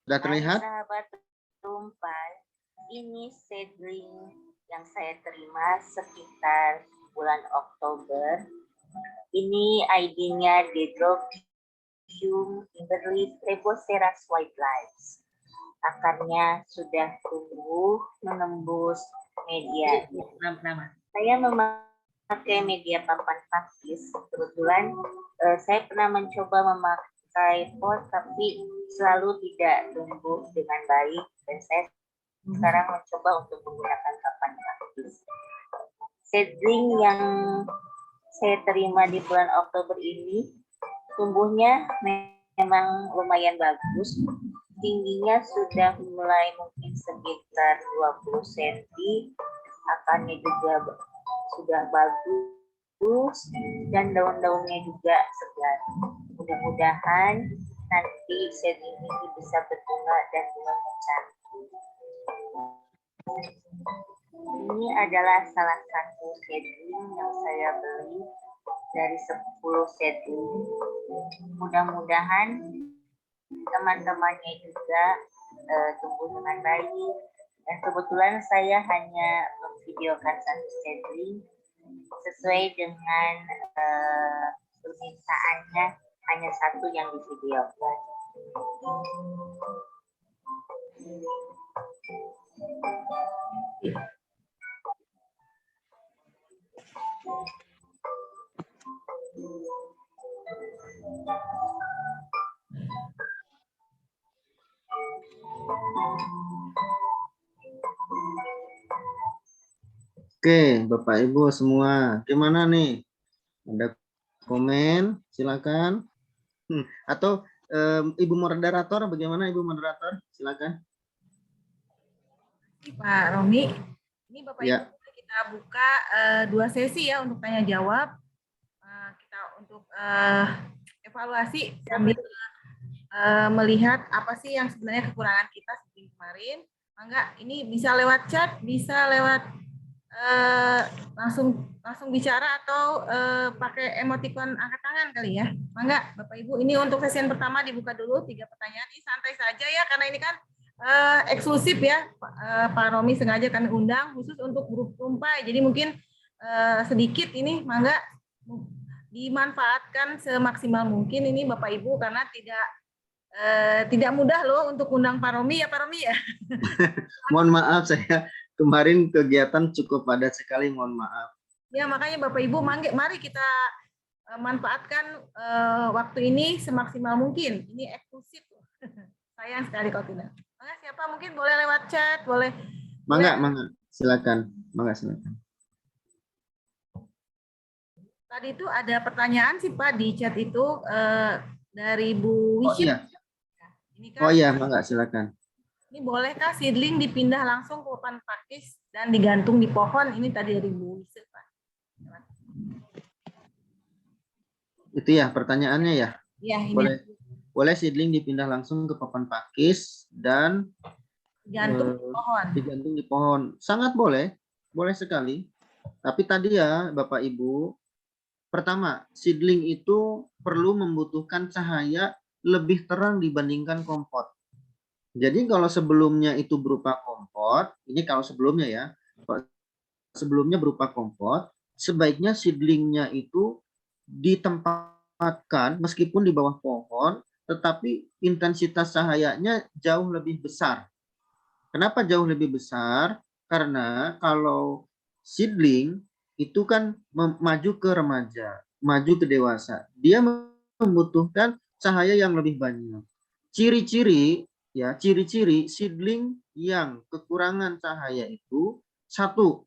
Speaker 7: Sudah terlihat?
Speaker 10: Sahabat Rumpai, ini seedling yang saya terima sekitar bulan Oktober. Ini ID-nya Dendrobium Kimberly Treboceras White Lights. Akarnya sudah tumbuh menembus media. Saya memakai media papan pakis. Kebetulan saya pernah mencoba memakai pot, tapi selalu tidak tumbuh dengan baik. Dan saya sekarang mencoba untuk menggunakan papan pakis. Seedling yang saya terima di bulan Oktober ini tumbuhnya memang lumayan bagus. Tingginya sudah mulai mungkin sekitar 20 cm. Akarnya juga sudah bagus dan daun-daunnya juga segar. Mudah-mudahan nanti seedling ini bisa berbunga dan bunganya cantik. Ini adalah salah satu seedling yang saya beli dari 10 seedling. Mudah-mudahan teman-temannya juga tumbuh dengan baik. Dan kebetulan saya hanya memvideokan satu seedling sesuai dengan permintaannya, hanya satu yang divideokan.
Speaker 7: Oke, Bapak Ibu semua, gimana nih? Ada komen? Silakan. Atau Ibu moderator, bagaimana Ibu moderator? Silakan.
Speaker 2: Pak Romi, ini Bapak
Speaker 7: Ya.
Speaker 2: Ibu kita buka 2 sesi ya untuk tanya jawab. Kita untuk evaluasi sambil melihat apa sih yang sebenarnya kekurangan kita seperti kemarin. Mangga, ini bisa lewat chat, bisa lewat langsung bicara atau pakai emoticon angkat tangan kali ya. Mangga, Bapak Ibu, ini untuk sesi yang pertama dibuka dulu 3 pertanyaan. Ini santai saja ya, karena ini kan eksklusif ya. Pak Romi sengaja kami undang khusus untuk grup Rumpai. Jadi mungkin sedikit ini, mangga dimanfaatkan semaksimal mungkin ini Bapak Ibu, karena tidak mudah loh untuk undang Pak Romi ya, Pak Romi ya.
Speaker 7: Mohon maaf, saya kemarin kegiatan cukup padat sekali, mohon maaf.
Speaker 2: Ya, makanya Bapak Ibu, mari kita manfaatkan waktu ini semaksimal mungkin. Ini eksklusif. Sayang sekali kalau tidak. Mangga, siapa mungkin boleh lewat chat, boleh.
Speaker 7: Mangga, silakan. Mangga, silakan.
Speaker 2: Tadi itu ada pertanyaan sih Pak di chat itu dari Bu
Speaker 7: Oh
Speaker 2: Wisya.
Speaker 7: iya.
Speaker 2: Ini kan,
Speaker 7: Oh iya, Mangga, silakan.
Speaker 2: ini bolehkah seedling dipindah langsung ke papan pakis dan digantung di pohon? Ini tadi dari Bu Wisya, Pak.
Speaker 7: Itu ya pertanyaannya ya.
Speaker 2: Ya, ini
Speaker 7: Boleh seedling dipindah langsung ke papan pakis dan
Speaker 2: digantung di pohon.
Speaker 7: digantung di pohon. Sangat boleh, boleh sekali. Tapi tadi ya Bapak Ibu, pertama, seedling itu perlu membutuhkan cahaya lebih terang dibandingkan kompot. Jadi kalau sebelumnya itu berupa kompot, ini kalau sebelumnya ya, sebelumnya berupa kompot, sebaiknya seedlingnya itu ditempatkan meskipun di bawah pohon, tetapi intensitas cahayanya jauh lebih besar. Kenapa jauh lebih besar? Karena kalau seedling itu kan maju ke remaja, maju ke dewasa. Dia membutuhkan cahaya yang lebih banyak. Ciri-ciri seedling yang kekurangan cahaya itu, satu,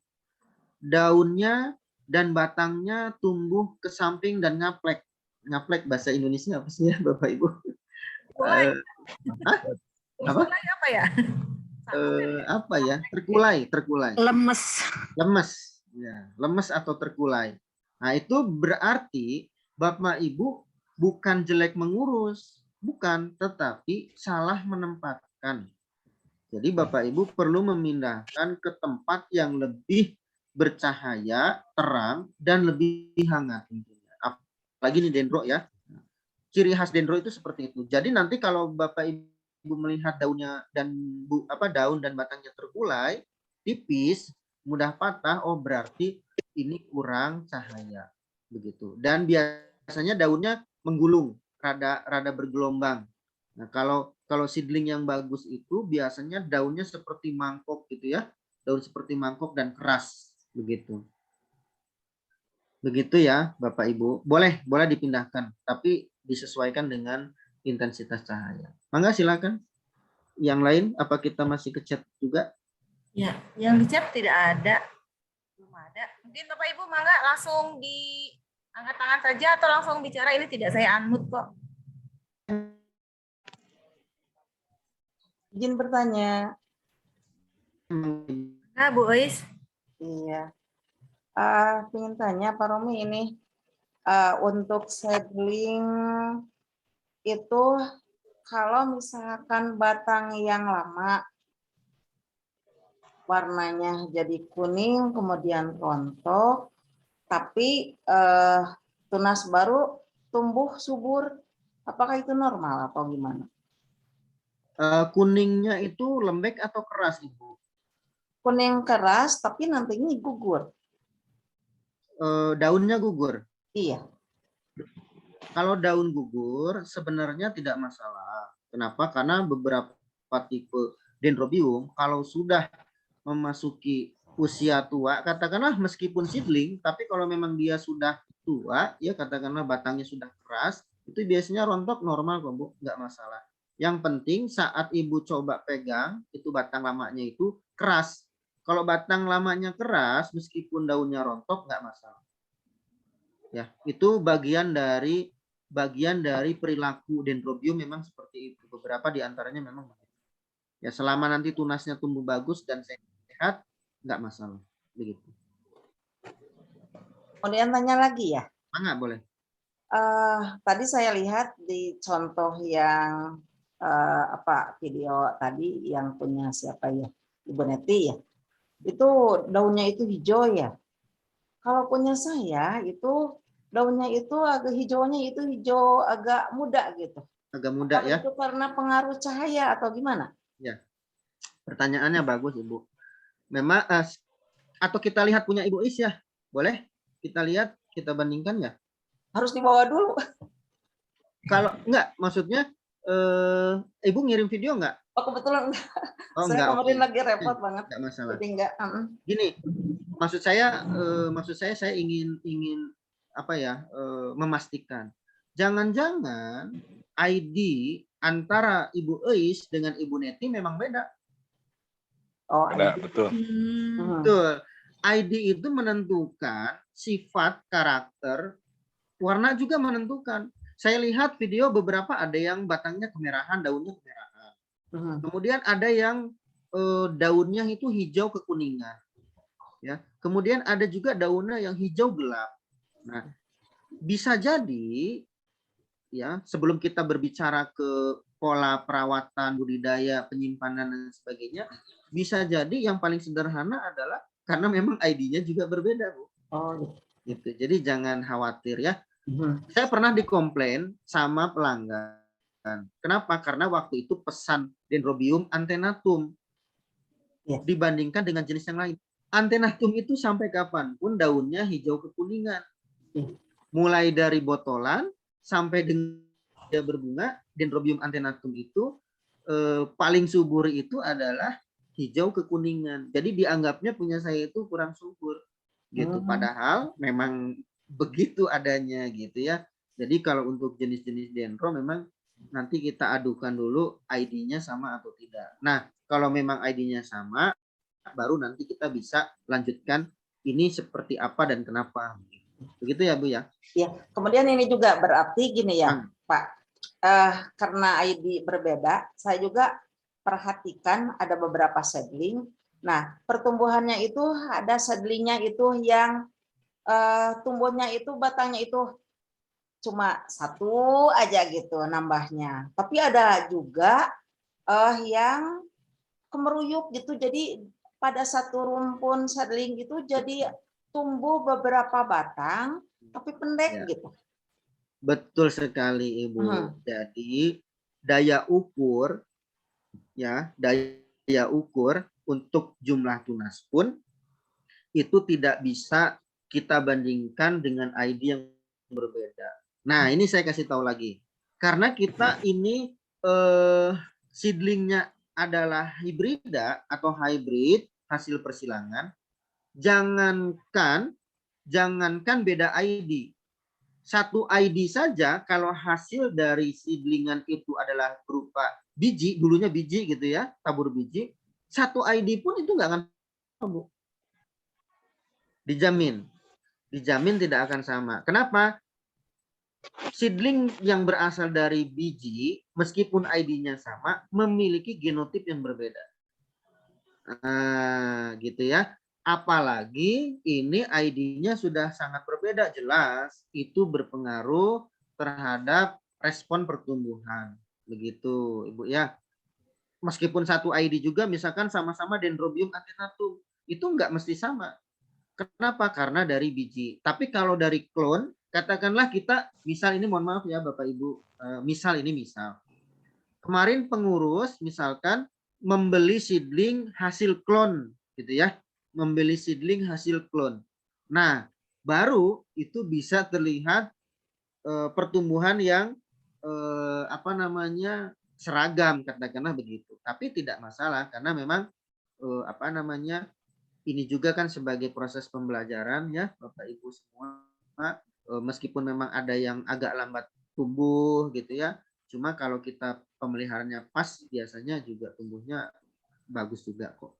Speaker 7: daunnya dan batangnya tumbuh ke samping dan ngaplek. Ngaplek bahasa Indonesia apa sih ya Bapak Ibu? Apa?
Speaker 2: Apa ya?
Speaker 7: Apa ya? Terkulai.
Speaker 9: Lemes.
Speaker 7: Ya, lemes atau terkulai. Nah, itu berarti Bapak Ibu bukan jelek mengurus, bukan, tetapi salah menempatkan. Jadi Bapak Ibu perlu memindahkan ke tempat yang lebih bercahaya, terang, dan lebih hangat. Apalagi ini dendro ya. Ciri khas dendro itu seperti itu. Jadi nanti kalau Bapak Ibu Ibu melihat daunnya dan daun dan batangnya terkulai, tipis, mudah patah, oh berarti ini kurang cahaya begitu. Dan biasanya daunnya menggulung, rada bergelombang. Nah, kalau seedling yang bagus itu biasanya daunnya seperti mangkok gitu ya. Daun seperti mangkok dan keras begitu. Begitu ya, Bapak Ibu. Boleh dipindahkan, tapi disesuaikan dengan intensitas cahaya. Mangga silakan. Yang lain, apa kita masih ke chat juga?
Speaker 2: Ya, yang di chat tidak ada. Belum ada. Mungkin Bapak Ibu mangga langsung angkat tangan saja atau langsung bicara, ini tidak saya unmute kok.
Speaker 11: Izin bertanya.
Speaker 2: Nah, Bu Ois.
Speaker 11: Iya. Ingin tanya Pak Romi ini untuk seedling itu kalau misalkan batang yang lama warnanya jadi kuning kemudian rontok, tapi tunas baru tumbuh subur, apakah itu normal atau gimana?
Speaker 7: Kuningnya itu lembek atau keras, Ibu?
Speaker 11: Kuning keras tapi nantinya gugur.
Speaker 7: Daunnya gugur?
Speaker 11: Iya.
Speaker 7: Kalau daun gugur sebenarnya tidak masalah. Kenapa? Karena beberapa tipe dendrobium kalau sudah memasuki usia tua, katakanlah meskipun seedling, tapi kalau memang dia sudah tua, ya katakanlah batangnya sudah keras, itu biasanya rontok normal kok Bu, nggak masalah. Yang penting saat Ibu coba pegang, itu batang lamanya itu keras. Kalau batang lamanya keras, meskipun daunnya rontok, nggak masalah. Ya, itu bagian dari perilaku dendrobium memang seperti itu. Beberapa diantaranya memang. Ya, selama nanti tunasnya tumbuh bagus dan sehat, nggak masalah. Begitu.
Speaker 11: Kemudian tanya lagi ya.
Speaker 7: Nggak boleh.
Speaker 11: Tadi saya lihat di contoh yang video tadi yang punya siapa ya, Ibu Neti ya, itu daunnya itu hijau ya. Kalau punya saya itu daunnya itu agak hijaunya itu hijau agak muda gitu.
Speaker 7: Agak muda ya.
Speaker 11: Itu karena pengaruh cahaya atau gimana?
Speaker 7: Ya, pertanyaannya bagus Ibu. Memang atau kita lihat punya Ibu Is ya, boleh? Kita lihat, kita bandingkan ya.
Speaker 11: Harus dibawa dulu.
Speaker 7: Kalau enggak, maksudnya Ibu ngirim video enggak?
Speaker 11: Oh kebetulan enggak.
Speaker 7: Oh,
Speaker 11: saya
Speaker 7: enggak,
Speaker 11: kemarin lagi repot banget.
Speaker 7: Enggak masalah.
Speaker 11: Jadi enggak.
Speaker 7: Gini, maksud saya ingin memastikan. Jangan-jangan ID antara Ibu Eis dengan Ibu Neti memang beda.
Speaker 11: Oh,
Speaker 6: betul.
Speaker 7: Betul. ID itu menentukan sifat, karakter, warna juga menentukan. Saya lihat video beberapa ada yang batangnya kemerahan, daunnya kemerahan. Kemudian ada yang daunnya itu hijau kekuningan. Ya. Kemudian ada juga daunnya yang hijau gelap. Nah, bisa jadi ya, sebelum kita berbicara ke pola perawatan, budidaya, penyimpanan dan sebagainya, bisa jadi yang paling sederhana adalah karena memang ID-nya juga berbeda, Bu.
Speaker 11: Oh,
Speaker 7: gitu. Jadi jangan khawatir ya. Saya pernah dikomplain sama pelanggan. Kenapa? Karena waktu itu pesan Dendrobium antenatum dibandingkan dengan jenis yang lain. Antenatum itu sampai kapanpun daunnya hijau kekuningan. Mulai dari botolan sampai dengan dia berbunga, Dendrobium antenatum itu paling subur itu adalah hijau kekuningan. Jadi dianggapnya punya saya itu kurang subur. Gitu. Padahal memang begitu adanya gitu ya. Jadi kalau untuk jenis-jenis dendro memang nanti kita adukan dulu ID-nya sama atau tidak. Nah, kalau memang ID-nya sama, baru nanti kita bisa lanjutkan ini seperti apa dan kenapa. Begitu ya, Bu ya?
Speaker 11: Ya, kemudian ini juga berarti gini ya, Pak. Karena ID berbeda, saya juga perhatikan ada beberapa seedling. Nah, pertumbuhannya itu ada seedlingnya itu yang tumbuhnya itu batangnya itu cuma satu aja gitu nambahnya. Tapi ada juga yang kemeruyuk gitu. Jadi pada satu rumpun seedling itu jadi tumbuh beberapa batang tapi pendek gitu.
Speaker 7: Betul sekali Ibu. Jadi daya ukur ya daya ukur untuk jumlah tunas pun itu tidak bisa kita bandingkan dengan ID yang berbeda. Nah, ini saya kasih tahu lagi. Karena kita ini seedlingnya adalah hibrida atau hybrid hasil persilangan, jangankan beda ID. Satu ID saja kalau hasil dari seedlingan itu adalah berupa biji, dulunya biji gitu ya, tabur biji, satu ID pun itu nggak akan sama. Dijamin tidak akan sama. Kenapa? Seedling yang berasal dari biji, meskipun ID-nya sama, memiliki genotip yang berbeda. Gitu ya. Apalagi ini ID-nya sudah sangat berbeda, jelas itu berpengaruh terhadap respon pertumbuhan. Begitu, Ibu ya. Meskipun satu ID juga, misalkan sama-sama Dendrobium antenatum, itu nggak mesti sama. Kenapa? Karena dari biji. Tapi kalau dari klon, katakanlah kita, misal ini mohon maaf ya Bapak Ibu, misal. Kemarin pengurus misalkan membeli seedling hasil klon, gitu ya. Membeli seedling hasil klon. Nah, baru itu bisa terlihat pertumbuhan yang seragam, katakanlah begitu. Tapi tidak masalah karena memang ini juga kan sebagai proses pembelajaran ya Bapak Ibu semua. Meskipun memang ada yang agak lambat tumbuh gitu ya. Cuma kalau kita pemeliharaannya pas, biasanya juga tumbuhnya bagus juga kok.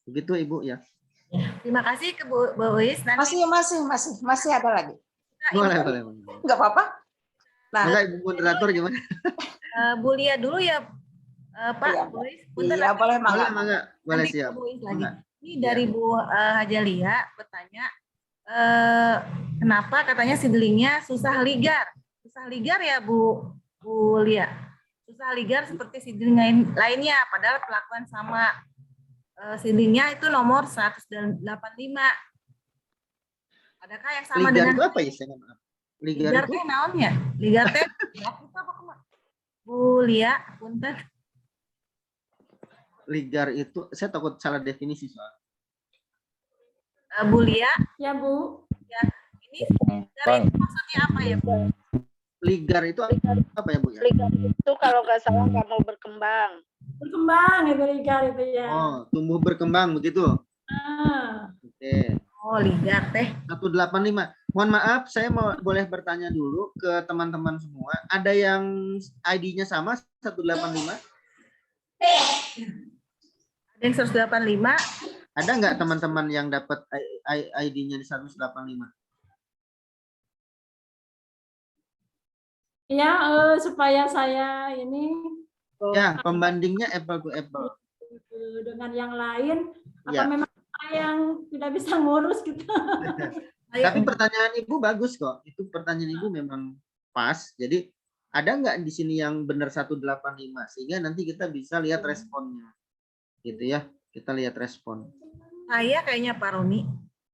Speaker 7: Begitu Ibu ya.
Speaker 2: Terima kasih ke Bu Uis.
Speaker 11: Masih ada lagi.
Speaker 7: Boleh.
Speaker 11: Enggak apa-apa. Nah,
Speaker 7: Ibu moderator gimana?
Speaker 2: Bu Lia dulu ya, Pak.
Speaker 11: Iya,
Speaker 2: Bu Uis.
Speaker 11: iya boleh mangga.
Speaker 7: Boleh
Speaker 2: Nanti
Speaker 7: siap.
Speaker 2: Bu Uis lagi. Ini dari Bu Hajalia bertanya, kenapa katanya seedlingnya susah ligar? Susah ligar ya Bu Lia? Susah ligar seperti seedling lainnya, padahal perlakuan sama. Seedlingnya itu nomor 185. Adakah yang sama
Speaker 7: ligar
Speaker 2: dengan
Speaker 7: itu apa ya? Saya maaf.
Speaker 2: Ligar teh naonnya? Ligar teh Bu Lia, punten.
Speaker 7: Ligar itu saya takut salah definisi soal.
Speaker 2: Bu Lia?
Speaker 8: Ya, Bu.
Speaker 2: Ya, ini ligar itu maksudnya apa ya, Bu?
Speaker 7: Ligar itu apa ya, Bu ya?
Speaker 4: Ligar itu kalau nggak salah nggak mau berkembang.
Speaker 8: Berkembang itu ligar itu ya.
Speaker 7: Oh, tumbuh berkembang begitu. Oke.
Speaker 2: Oh, ligar teh.
Speaker 7: 185. Mohon maaf, saya boleh bertanya dulu ke teman-teman semua. Ada yang ID-nya sama 185?
Speaker 2: Ada yang 185?
Speaker 7: Ada nggak teman-teman yang dapat ID-nya di 185?
Speaker 8: Ya, supaya saya ini
Speaker 7: Ya, pembandingnya apple to apple.
Speaker 8: dengan yang lain,
Speaker 7: Ya.
Speaker 8: apa memang yang tidak bisa ngurus gitu.
Speaker 7: Tapi pertanyaan Ibu bagus kok. Itu pertanyaan Ibu memang pas. Jadi ada nggak di sini yang benar 185 sehingga nanti kita bisa lihat responnya. Gitu ya. Kita lihat respon.
Speaker 2: Saya kayaknya Pak Roni.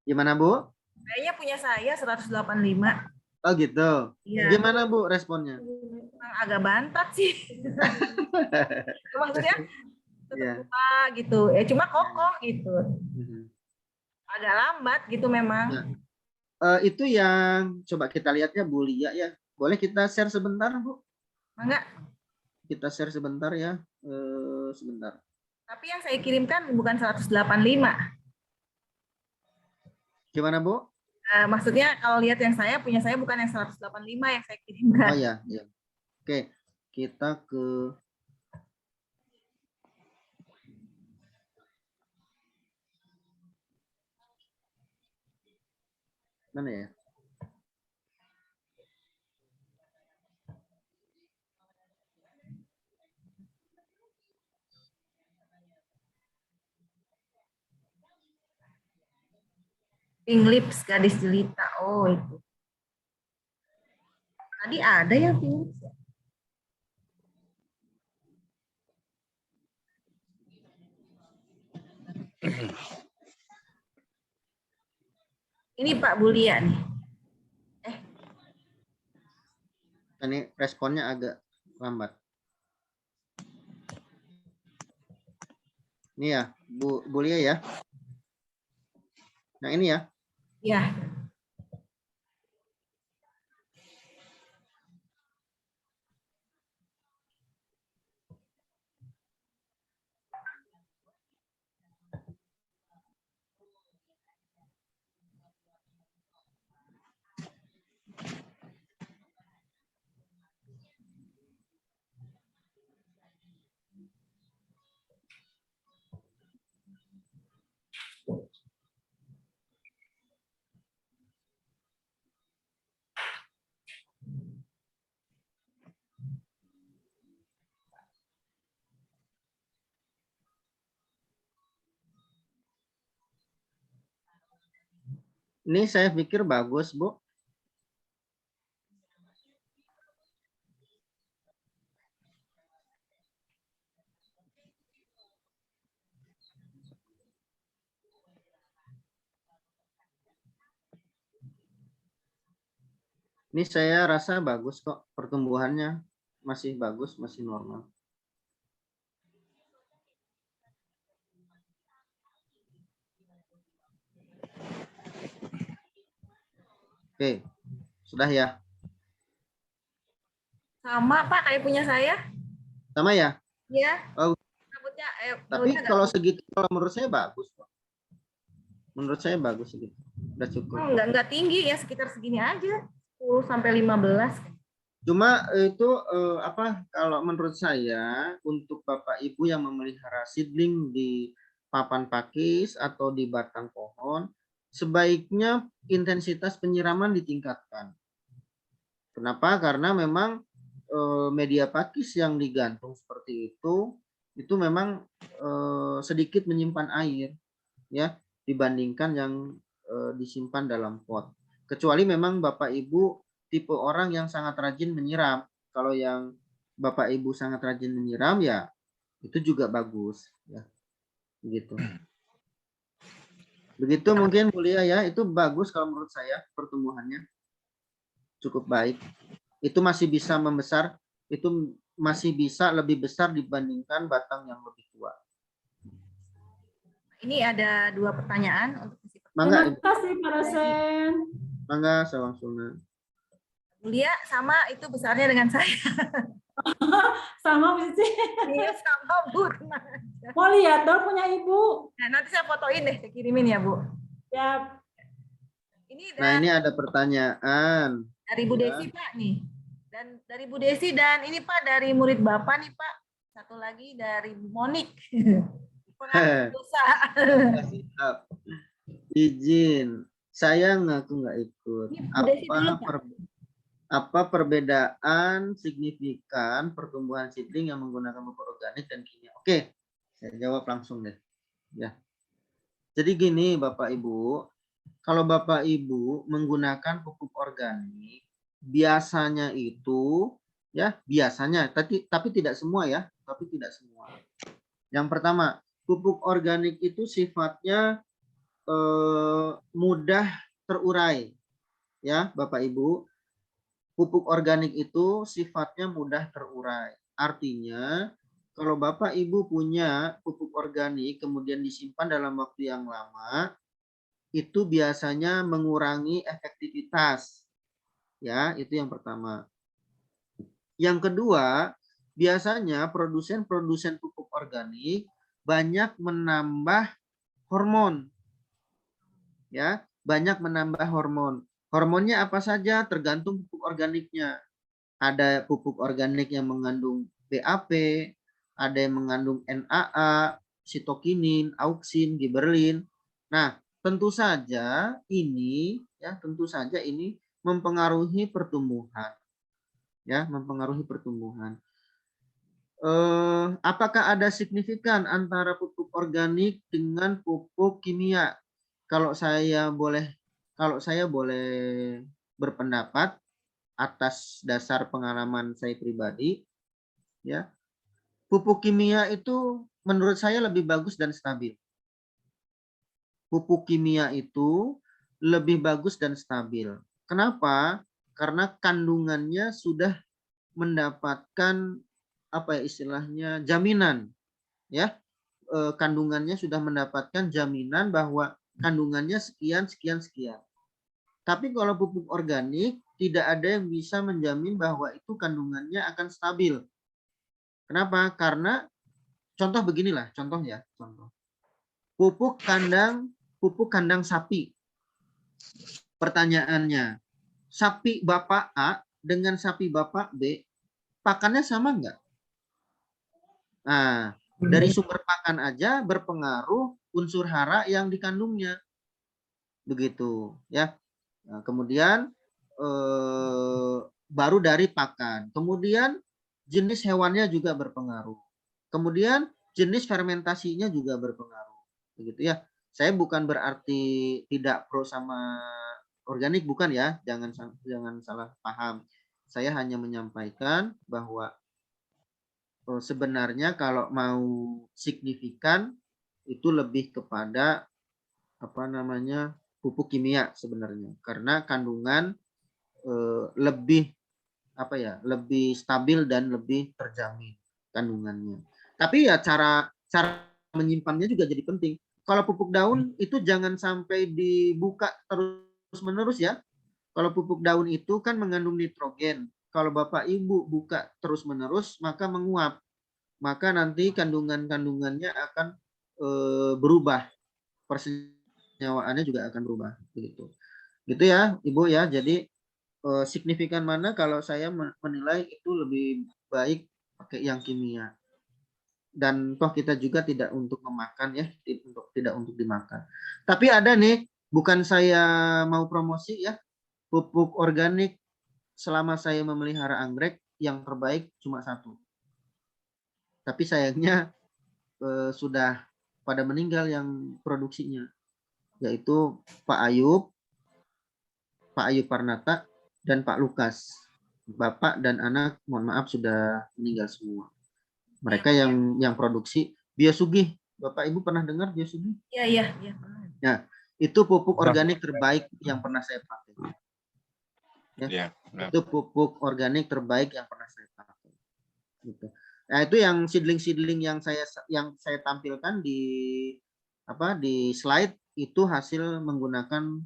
Speaker 7: Gimana, Bu?
Speaker 2: Kayaknya punya saya 185.
Speaker 7: Oh gitu.
Speaker 2: Iya.
Speaker 7: Gimana Bu responnya?
Speaker 2: Agak bantat sih. Maksudnya
Speaker 7: Iya.
Speaker 2: gitu. Cuma kokoh gitu. Agak lambat gitu memang.
Speaker 7: Nah, itu yang coba kita lihatnya Bu Lia ya. Boleh kita share sebentar, Bu?
Speaker 2: Enggak.
Speaker 7: Kita share sebentar ya. Sebentar.
Speaker 2: Tapi yang saya kirimkan bukan 185.
Speaker 7: Gimana, Bu?
Speaker 2: Maksudnya kalau lihat yang saya punya saya bukan yang 185 yang saya kirimkan.
Speaker 7: Oh ya, ya. Oke, kita ke mana ya?
Speaker 2: Pink lips gadis jelita. Oh itu. Tadi ada yang pink lips. Ini Pak Bulia nih.
Speaker 7: Ini responnya agak lambat. Ini ya, Bu Lia ya. Yang ini ya.
Speaker 2: Ya.
Speaker 7: Ini saya pikir bagus, Bu. Ini saya rasa bagus kok, pertumbuhannya masih bagus, masih normal. Oke, sudah ya?
Speaker 2: Sama Pak kayak punya saya.
Speaker 7: Sama ya?
Speaker 2: Iya.
Speaker 7: Oh,
Speaker 2: Rambutnya,
Speaker 7: tapi
Speaker 2: daunnya
Speaker 7: kalau segitu, kalau menurut saya bagus kok. Menurut saya bagus segitu. Udah cukup.
Speaker 2: enggak tinggi ya, sekitar segini aja. 10 sampai 15.
Speaker 7: Cuma itu kalau menurut saya untuk Bapak Ibu yang memelihara seedling di papan pakis atau di batang pohon, sebaiknya intensitas penyiraman ditingkatkan. Kenapa? Karena memang media pakis yang digantung seperti itu memang sedikit menyimpan air ya dibandingkan yang disimpan dalam pot. Kecuali memang Bapak Ibu tipe orang yang sangat rajin menyiram. Kalau yang Bapak Ibu sangat rajin menyiram ya itu juga bagus ya. Begitu. Begitu mungkin mulia ya, itu bagus kalau menurut saya pertumbuhannya cukup baik. Itu masih bisa membesar, itu masih bisa lebih besar dibandingkan batang yang lebih tua.
Speaker 2: Ini ada 2 pertanyaan untuk
Speaker 7: Mangga.
Speaker 12: Terima kasih Pak Dosen.
Speaker 7: Mangga Sawangsulna.
Speaker 2: Mulia sama itu besarnya dengan saya.
Speaker 12: Sama Bu Cici.
Speaker 2: Iya sama Bu.
Speaker 12: Mau lihat dong punya Ibu.
Speaker 2: Nah, nanti saya fotoin deh, saya kirimin ya Bu.
Speaker 12: Ya.
Speaker 7: Ini ada pertanyaan.
Speaker 2: Dari Bu Desi Pak nih. Dan dari Bu Desi dan ini Pak dari murid Bapak nih Pak. Satu lagi dari Bu Monik. Dosa.
Speaker 7: Izin, saya ngaku nggak ikut. Apa perbedaan signifikan pertumbuhan seedling yang menggunakan pupuk organik dan kimia? Oke, saya jawab langsung deh. Ya. Jadi gini Bapak Ibu, kalau Bapak Ibu menggunakan pupuk organik, biasanya itu ya biasanya, tapi tidak semua ya, tapi tidak semua. Yang pertama, pupuk organik itu sifatnya mudah terurai, ya Bapak Ibu. Pupuk organik itu sifatnya mudah terurai. Artinya, kalau Bapak Ibu punya pupuk organik kemudian disimpan dalam waktu yang lama, itu biasanya mengurangi efektivitas. Ya, itu yang pertama. Yang kedua, biasanya produsen-produsen pupuk organik banyak menambah hormon. Ya, banyak menambah hormon. Hormonnya apa saja tergantung pupuk organiknya. Ada pupuk organik yang mengandung BAP, ada yang mengandung NAA, sitokinin, auksin, giberlin. Nah, tentu saja ini mempengaruhi pertumbuhan. Ya, mempengaruhi pertumbuhan. Apakah ada signifikan antara pupuk organik dengan pupuk kimia? Kalau saya boleh berpendapat atas dasar pengalaman saya pribadi, ya, pupuk kimia itu menurut saya lebih bagus dan stabil. Pupuk kimia itu lebih bagus dan stabil. Kenapa? Karena kandungannya sudah mendapatkan apa ya istilahnya jaminan, ya. kandungannya sudah mendapatkan jaminan bahwa kandungannya sekian, sekian, sekian. Tapi kalau pupuk organik, tidak ada yang bisa menjamin bahwa itu kandungannya akan stabil. Kenapa? Karena contoh beginilah, contoh. Pupuk kandang sapi. Pertanyaannya, sapi bapak A dengan sapi bapak B, pakannya sama enggak? Nah, dari sumber pakan aja berpengaruh unsur hara yang dikandungnya. Begitu, ya. Nah, kemudian baru dari pakan. Kemudian jenis hewannya juga berpengaruh. Kemudian jenis fermentasinya juga berpengaruh. Begitu ya. Saya bukan berarti tidak pro sama organik, bukan ya. Jangan salah paham. Saya hanya menyampaikan bahwa sebenarnya kalau mau signifikan itu lebih kepada pupuk kimia sebenarnya, karena kandungan lebih stabil dan lebih terjamin kandungannya. Tapi ya cara menyimpannya juga jadi penting. Kalau pupuk daun itu jangan sampai dibuka terus-menerus ya. Kalau pupuk daun itu kan mengandung nitrogen. Kalau Bapak Ibu buka terus-menerus maka menguap. Maka nanti kandungannya akan berubah. Persenyawaannya juga akan berubah begitu. Gitu ya, Ibu ya. Jadi signifikan mana kalau saya menilai itu lebih baik pakai yang kimia. Dan toh kita juga tidak untuk memakan ya, tidak untuk dimakan. Tapi ada nih, bukan saya mau promosi ya, pupuk organik selama saya memelihara anggrek yang terbaik cuma satu. Tapi sayangnya sudah pada meninggal yang produksinya, yaitu Pak Ayub Parnata dan Pak Lukas. Bapak dan anak, mohon maaf, sudah meninggal semua. Mereka yang produksi Biosugih. Bapak Ibu pernah dengar Biosugih?
Speaker 2: Iya.
Speaker 7: Nah, itu pupuk organik terbaik yang pernah saya pakai. Ya. Itu pupuk organik terbaik yang pernah saya pakai. Gitu. Nah, itu yang seedling yang saya tampilkan di slide itu hasil menggunakan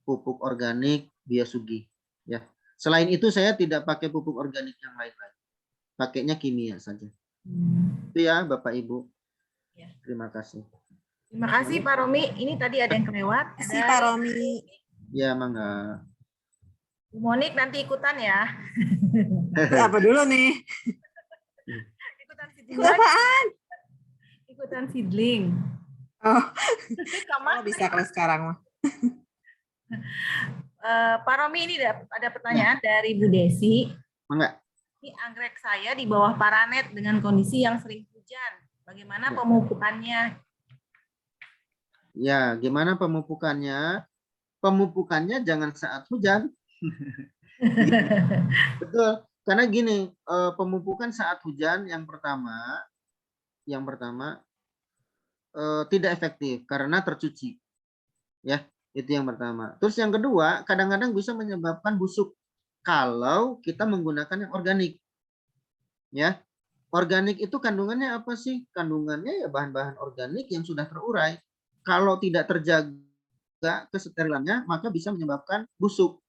Speaker 7: pupuk organik Biosugih. Ya. Selain itu saya tidak pakai pupuk organik yang lain-lain. Pakainya kimia saja. Itu ya Bapak Ibu.
Speaker 2: Ya.
Speaker 7: Terima kasih.
Speaker 2: Terima kasih Pak Romi. Ini tadi ada yang kelewat.
Speaker 13: Terima kasih Pak Romi.
Speaker 7: Ya, mangga.
Speaker 2: Bu Monik nanti ikutan ya.
Speaker 13: Apa dulu nih?
Speaker 2: Ikutan seedling. Ikutan seedling.
Speaker 13: Oh, bisa kalau sekarang mah.
Speaker 2: Pak Romi, ini ada pertanyaan dari Bu Desi.
Speaker 7: Mangga.
Speaker 2: Ini anggrek saya di bawah paranet dengan kondisi yang sering hujan. Bagaimana pemupukannya?
Speaker 7: Ya, gimana pemupukannya? Pemupukannya jangan saat hujan. Betul. Karena gini, pemupukan saat hujan yang pertama tidak efektif karena tercuci. Ya, itu yang pertama. Terus yang kedua, kadang-kadang bisa menyebabkan busuk kalau kita menggunakan yang organik. Ya. Organik itu kandungannya apa sih? Kandungannya ya bahan-bahan organik yang sudah terurai. Kalau tidak terjaga kesterilannya, maka bisa menyebabkan busuk.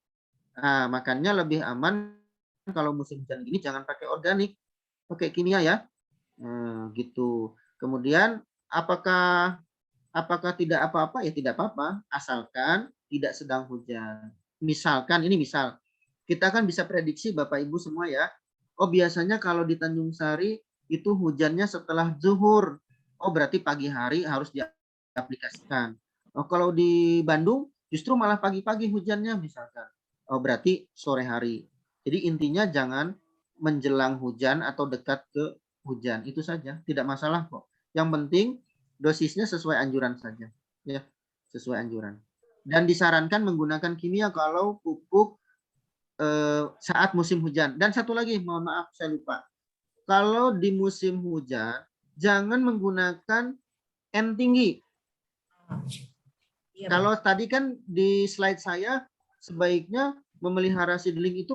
Speaker 7: Nah, makanya lebih aman kalau musim hujan gini jangan pakai organik, pakai kimia ya. Gitu. Kemudian apakah tidak apa-apa? Ya tidak apa-apa, asalkan tidak sedang hujan. Misalkan ini kita kan bisa prediksi Bapak Ibu semua ya. Oh, biasanya kalau di Tanjung Sari itu hujannya setelah zuhur. Oh, berarti pagi hari harus diaplikasikan. Oh, kalau di Bandung justru malah pagi-pagi hujannya misalkan. Oh, berarti sore hari. Jadi intinya jangan menjelang hujan atau dekat ke hujan. Itu saja, tidak masalah kok. Yang penting dosisnya sesuai anjuran saja. Ya, sesuai anjuran. Dan disarankan menggunakan kimia kalau pupuk saat musim hujan. Dan satu lagi, mohon maaf saya lupa. Kalau di musim hujan, jangan menggunakan N tinggi. Ya, kalau tadi kan di slide saya sebaiknya memelihara seedling itu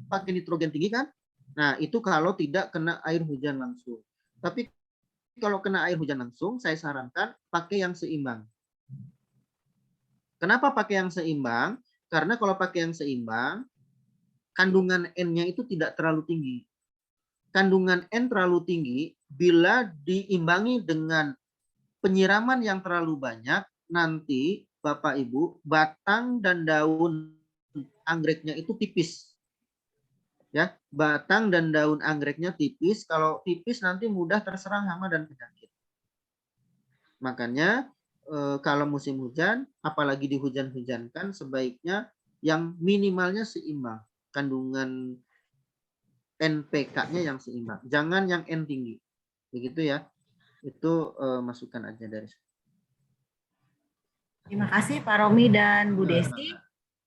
Speaker 7: pakai nitrogen tinggi kan? Nah, itu kalau tidak kena air hujan langsung. Tapi kalau kena air hujan langsung, saya sarankan pakai yang seimbang. Kenapa pakai yang seimbang? Karena kalau pakai yang seimbang, kandungan N-nya itu tidak terlalu tinggi. Kandungan N terlalu tinggi bila diimbangi dengan penyiraman yang terlalu banyak, nanti Bapak Ibu, batang dan daun anggreknya itu tipis. Ya, batang dan daun anggreknya tipis. Kalau tipis nanti mudah terserang hama dan penyakit. Makanya kalau musim hujan, apalagi dihujan-hujankan, sebaiknya yang minimalnya seimbang. Kandungan NPK-nya yang seimbang. Jangan yang N tinggi. Begitu ya. Itu masukan aja dari saya.
Speaker 2: Terima kasih Pak Romi dan Bu Desi.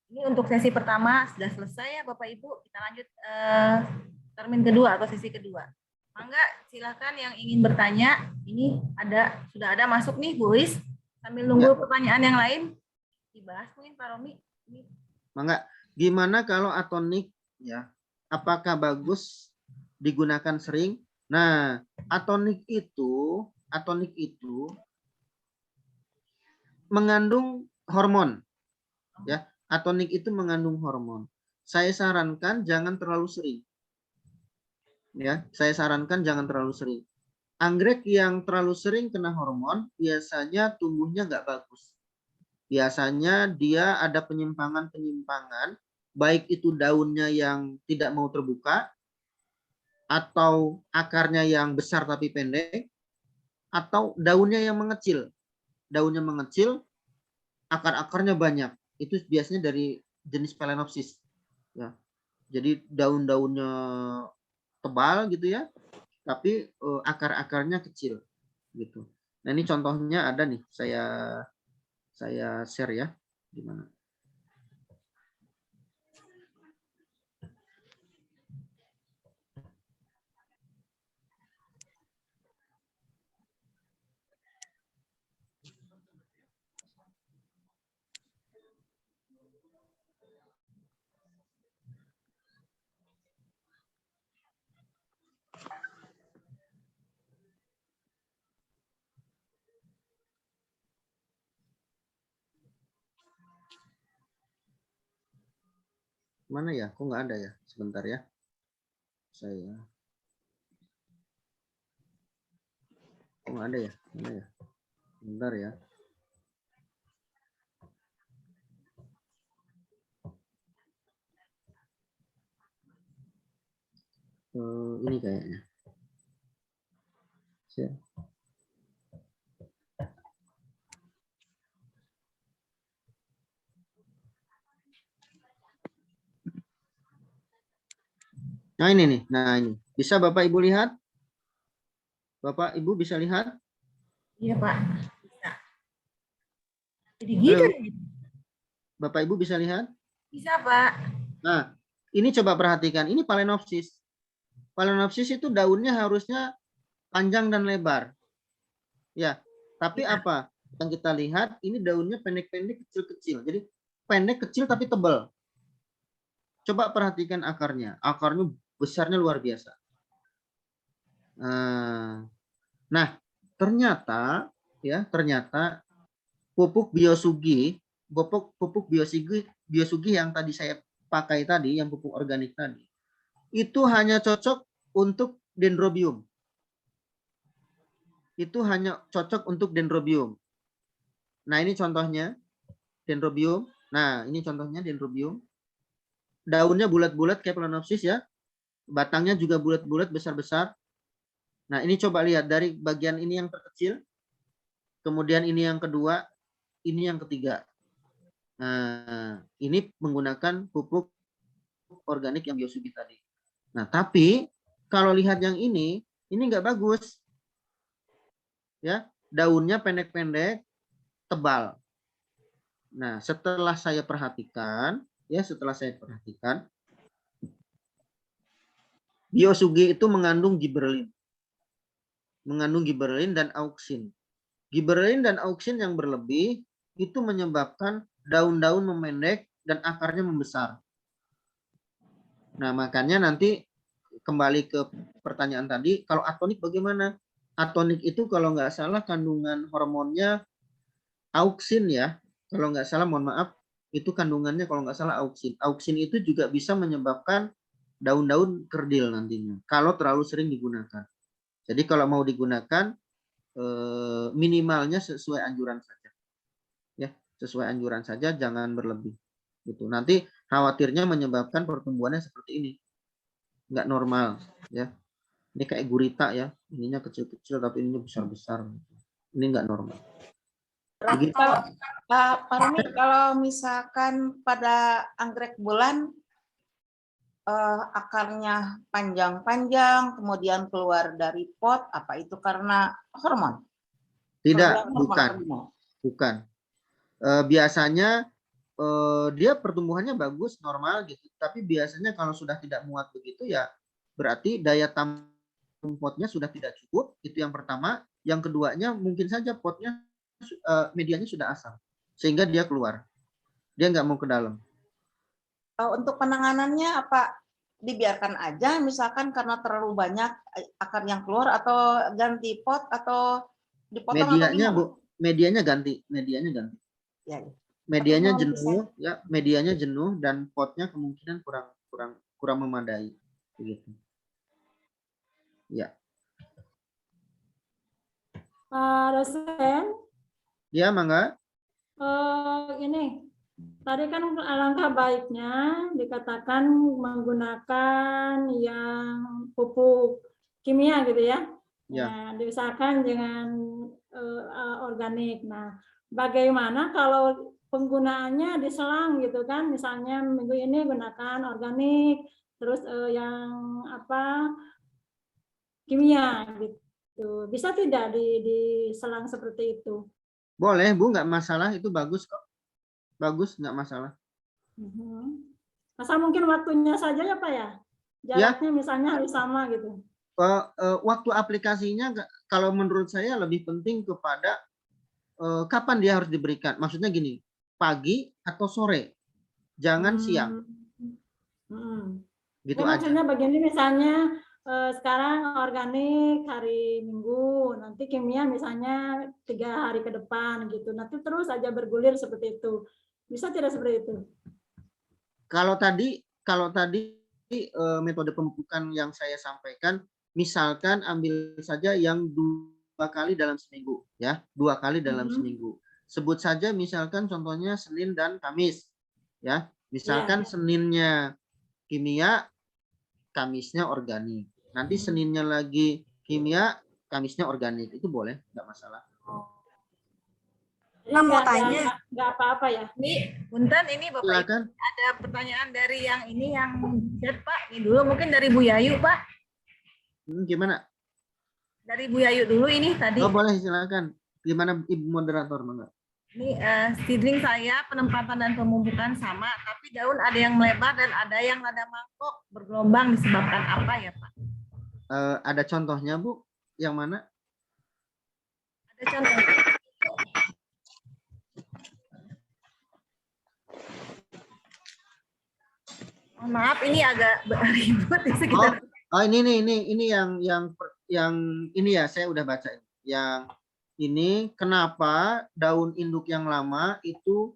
Speaker 2: Ini untuk sesi pertama sudah selesai ya Bapak Ibu. Kita lanjut termin kedua atau sesi kedua. Mangga silakan yang ingin bertanya. Ini sudah ada masuk nih Bu Is. Sambil nunggu pertanyaan yang lain dibahas mungkin Pak Romi.
Speaker 7: Mangga, gimana kalau atonik ya? Apakah bagus digunakan sering? Nah, atonik itu mengandung hormon. Ya, atonik itu mengandung hormon. Saya sarankan jangan terlalu sering. Ya, saya sarankan jangan terlalu sering. Anggrek yang terlalu sering kena hormon biasanya tumbuhnya nggak bagus. Biasanya dia ada penyimpangan-penyimpangan, baik itu daunnya yang tidak mau terbuka, atau akarnya yang besar tapi pendek, atau daunnya yang mengecil. Daunnya mengecil, akar-akarnya banyak. Itu biasanya dari jenis Phalaenopsis. Ya. Jadi daun-daunnya tebal gitu ya, tapi akar-akarnya kecil gitu. Nah ini contohnya ada nih, saya share ya, gimana? Mana ya? Kok nggak ada ya? Sebentar ya. Kok nggak ada ya? Mana ya? Sebentar ya. Ini kayaknya. Share. Nah ini nih, nah ini. Bisa Bapak Ibu lihat? Bapak Ibu bisa lihat?
Speaker 2: Iya Pak. Bisa. Jadi gitu.
Speaker 7: Bapak Ibu bisa lihat?
Speaker 2: Bisa Pak.
Speaker 7: Nah, ini coba perhatikan. Ini Phalaenopsis. Phalaenopsis itu daunnya harusnya panjang dan lebar. Ya, tapi apa? Yang kita lihat ini daunnya pendek-pendek, kecil-kecil. Jadi pendek, kecil tapi tebal. Coba perhatikan akarnya. Akarnya besarnya luar biasa. Nah, ternyata pupuk biosugi yang tadi saya pakai tadi, yang pupuk organik tadi, itu hanya cocok untuk dendrobium. Itu hanya cocok untuk dendrobium. Nah, ini contohnya dendrobium. Nah, ini contohnya dendrobium. Daunnya bulat-bulat kayak Phalaenopsis ya. Batangnya juga bulat-bulat, besar-besar. Nah, ini coba lihat dari bagian ini yang terkecil. Kemudian ini yang kedua, ini yang ketiga. Nah, ini menggunakan pupuk organik yang biosugi tadi. Nah, tapi kalau lihat yang ini nggak bagus. Ya, daunnya pendek-pendek, tebal. Nah, setelah saya perhatikan, biosugi itu mengandung gibberellin. Mengandung gibberellin dan auxin. Gibberellin dan auxin yang berlebih itu menyebabkan daun-daun memendek dan akarnya membesar. Nah, makanya nanti kembali ke pertanyaan tadi, kalau atonik bagaimana? atonik itu kalau nggak salah kandungan hormonnya auksin ya. Kalau nggak salah, mohon maaf, itu kandungannya kalau nggak salah auksin. Auksin itu juga bisa menyebabkan daun-daun kerdil nantinya kalau terlalu sering digunakan. Jadi kalau mau digunakan minimalnya sesuai anjuran saja. Ya, sesuai anjuran saja, jangan berlebih. Gitu. Nanti khawatirnya menyebabkan pertumbuhannya seperti ini. Nggak normal, ya. Ini kayak gurita ya, ininya kecil-kecil tapi ininya besar-besar. Ini nggak normal. Begitu.
Speaker 11: Pak Romi, kalau misalkan pada anggrek bulan akarnya panjang-panjang, kemudian keluar dari pot, apa itu karena hormon?
Speaker 7: Tidak, bukan. Biasanya dia pertumbuhannya bagus, normal gitu. Tapi biasanya kalau sudah tidak muat begitu ya, berarti daya tampung potnya sudah tidak cukup. Itu yang pertama. Yang keduanya mungkin saja potnya medianya sudah asam, sehingga dia keluar. Dia nggak mau ke dalam.
Speaker 11: Untuk penanganannya apa dibiarkan aja misalkan karena terlalu banyak akar yang keluar, atau ganti pot, atau dipotong?
Speaker 7: Medianya Bu, medianya ganti.
Speaker 11: Ya, ya.
Speaker 7: Medianya jenuh ya, medianya jenuh dan potnya kemungkinan kurang memadai begitu. Ya.
Speaker 12: Pak dosen.
Speaker 7: Ya, mangga.
Speaker 12: Ini tadi kan alangkah baiknya dikatakan menggunakan yang pupuk kimia gitu ya.
Speaker 7: Ya.
Speaker 12: Nah, diusahakan dengan organik. Nah, bagaimana kalau penggunaannya diselang gitu kan? Misalnya minggu ini gunakan organik, terus yang apa kimia gitu. Bisa tidak diselang seperti itu?
Speaker 7: Boleh Bu, nggak masalah, itu bagus kok. Bagus, nggak masalah.
Speaker 12: Asal mungkin waktunya saja ya Pak ya? Jaraknya misalnya harus sama gitu.
Speaker 7: Waktu aplikasinya kalau menurut saya lebih penting kepada kapan dia harus diberikan. Maksudnya gini, pagi atau sore, jangan siang. Gitu
Speaker 12: ya,
Speaker 7: aja.
Speaker 12: maksudnya begini, misalnya sekarang organik hari Minggu, nanti kimia misalnya 3 hari ke depan gitu. Nanti terus aja bergulir seperti itu. Bisa tidak seperti itu?
Speaker 7: Kalau tadi metode pemupukan yang saya sampaikan, misalkan ambil saja yang 2 kali dalam seminggu, ya, 2 kali dalam seminggu. Sebut saja misalkan contohnya Senin dan Kamis, ya. Misalkan Seninnya kimia, Kamisnya organik. Nanti Seninnya lagi kimia, Kamisnya organik. Itu boleh, nggak masalah.
Speaker 2: Mau tanya,
Speaker 12: nggak apa-apa ya.
Speaker 2: Nih, Punten, ini Bapak
Speaker 7: Silakan.
Speaker 2: ada pertanyaan dari yang ini yang chat Pak. Ini dulu mungkin dari Bu Yayu Pak.
Speaker 7: Gimana?
Speaker 2: Dari Bu Yayu dulu ini tadi.
Speaker 7: Oh boleh, silakan. Gimana Ibu moderator, Mangga?
Speaker 2: Ini seedling saya penempatan dan pemupukan sama, tapi daun ada yang melebar dan ada yang rada mangkok bergelombang, disebabkan apa ya Pak?
Speaker 7: Ada contohnya Bu? Yang mana?
Speaker 2: Ada contoh. Maaf, ini agak ribut di sekitar.
Speaker 7: Oh ini yang ini ya, saya udah baca. Yang ini kenapa daun induk yang lama itu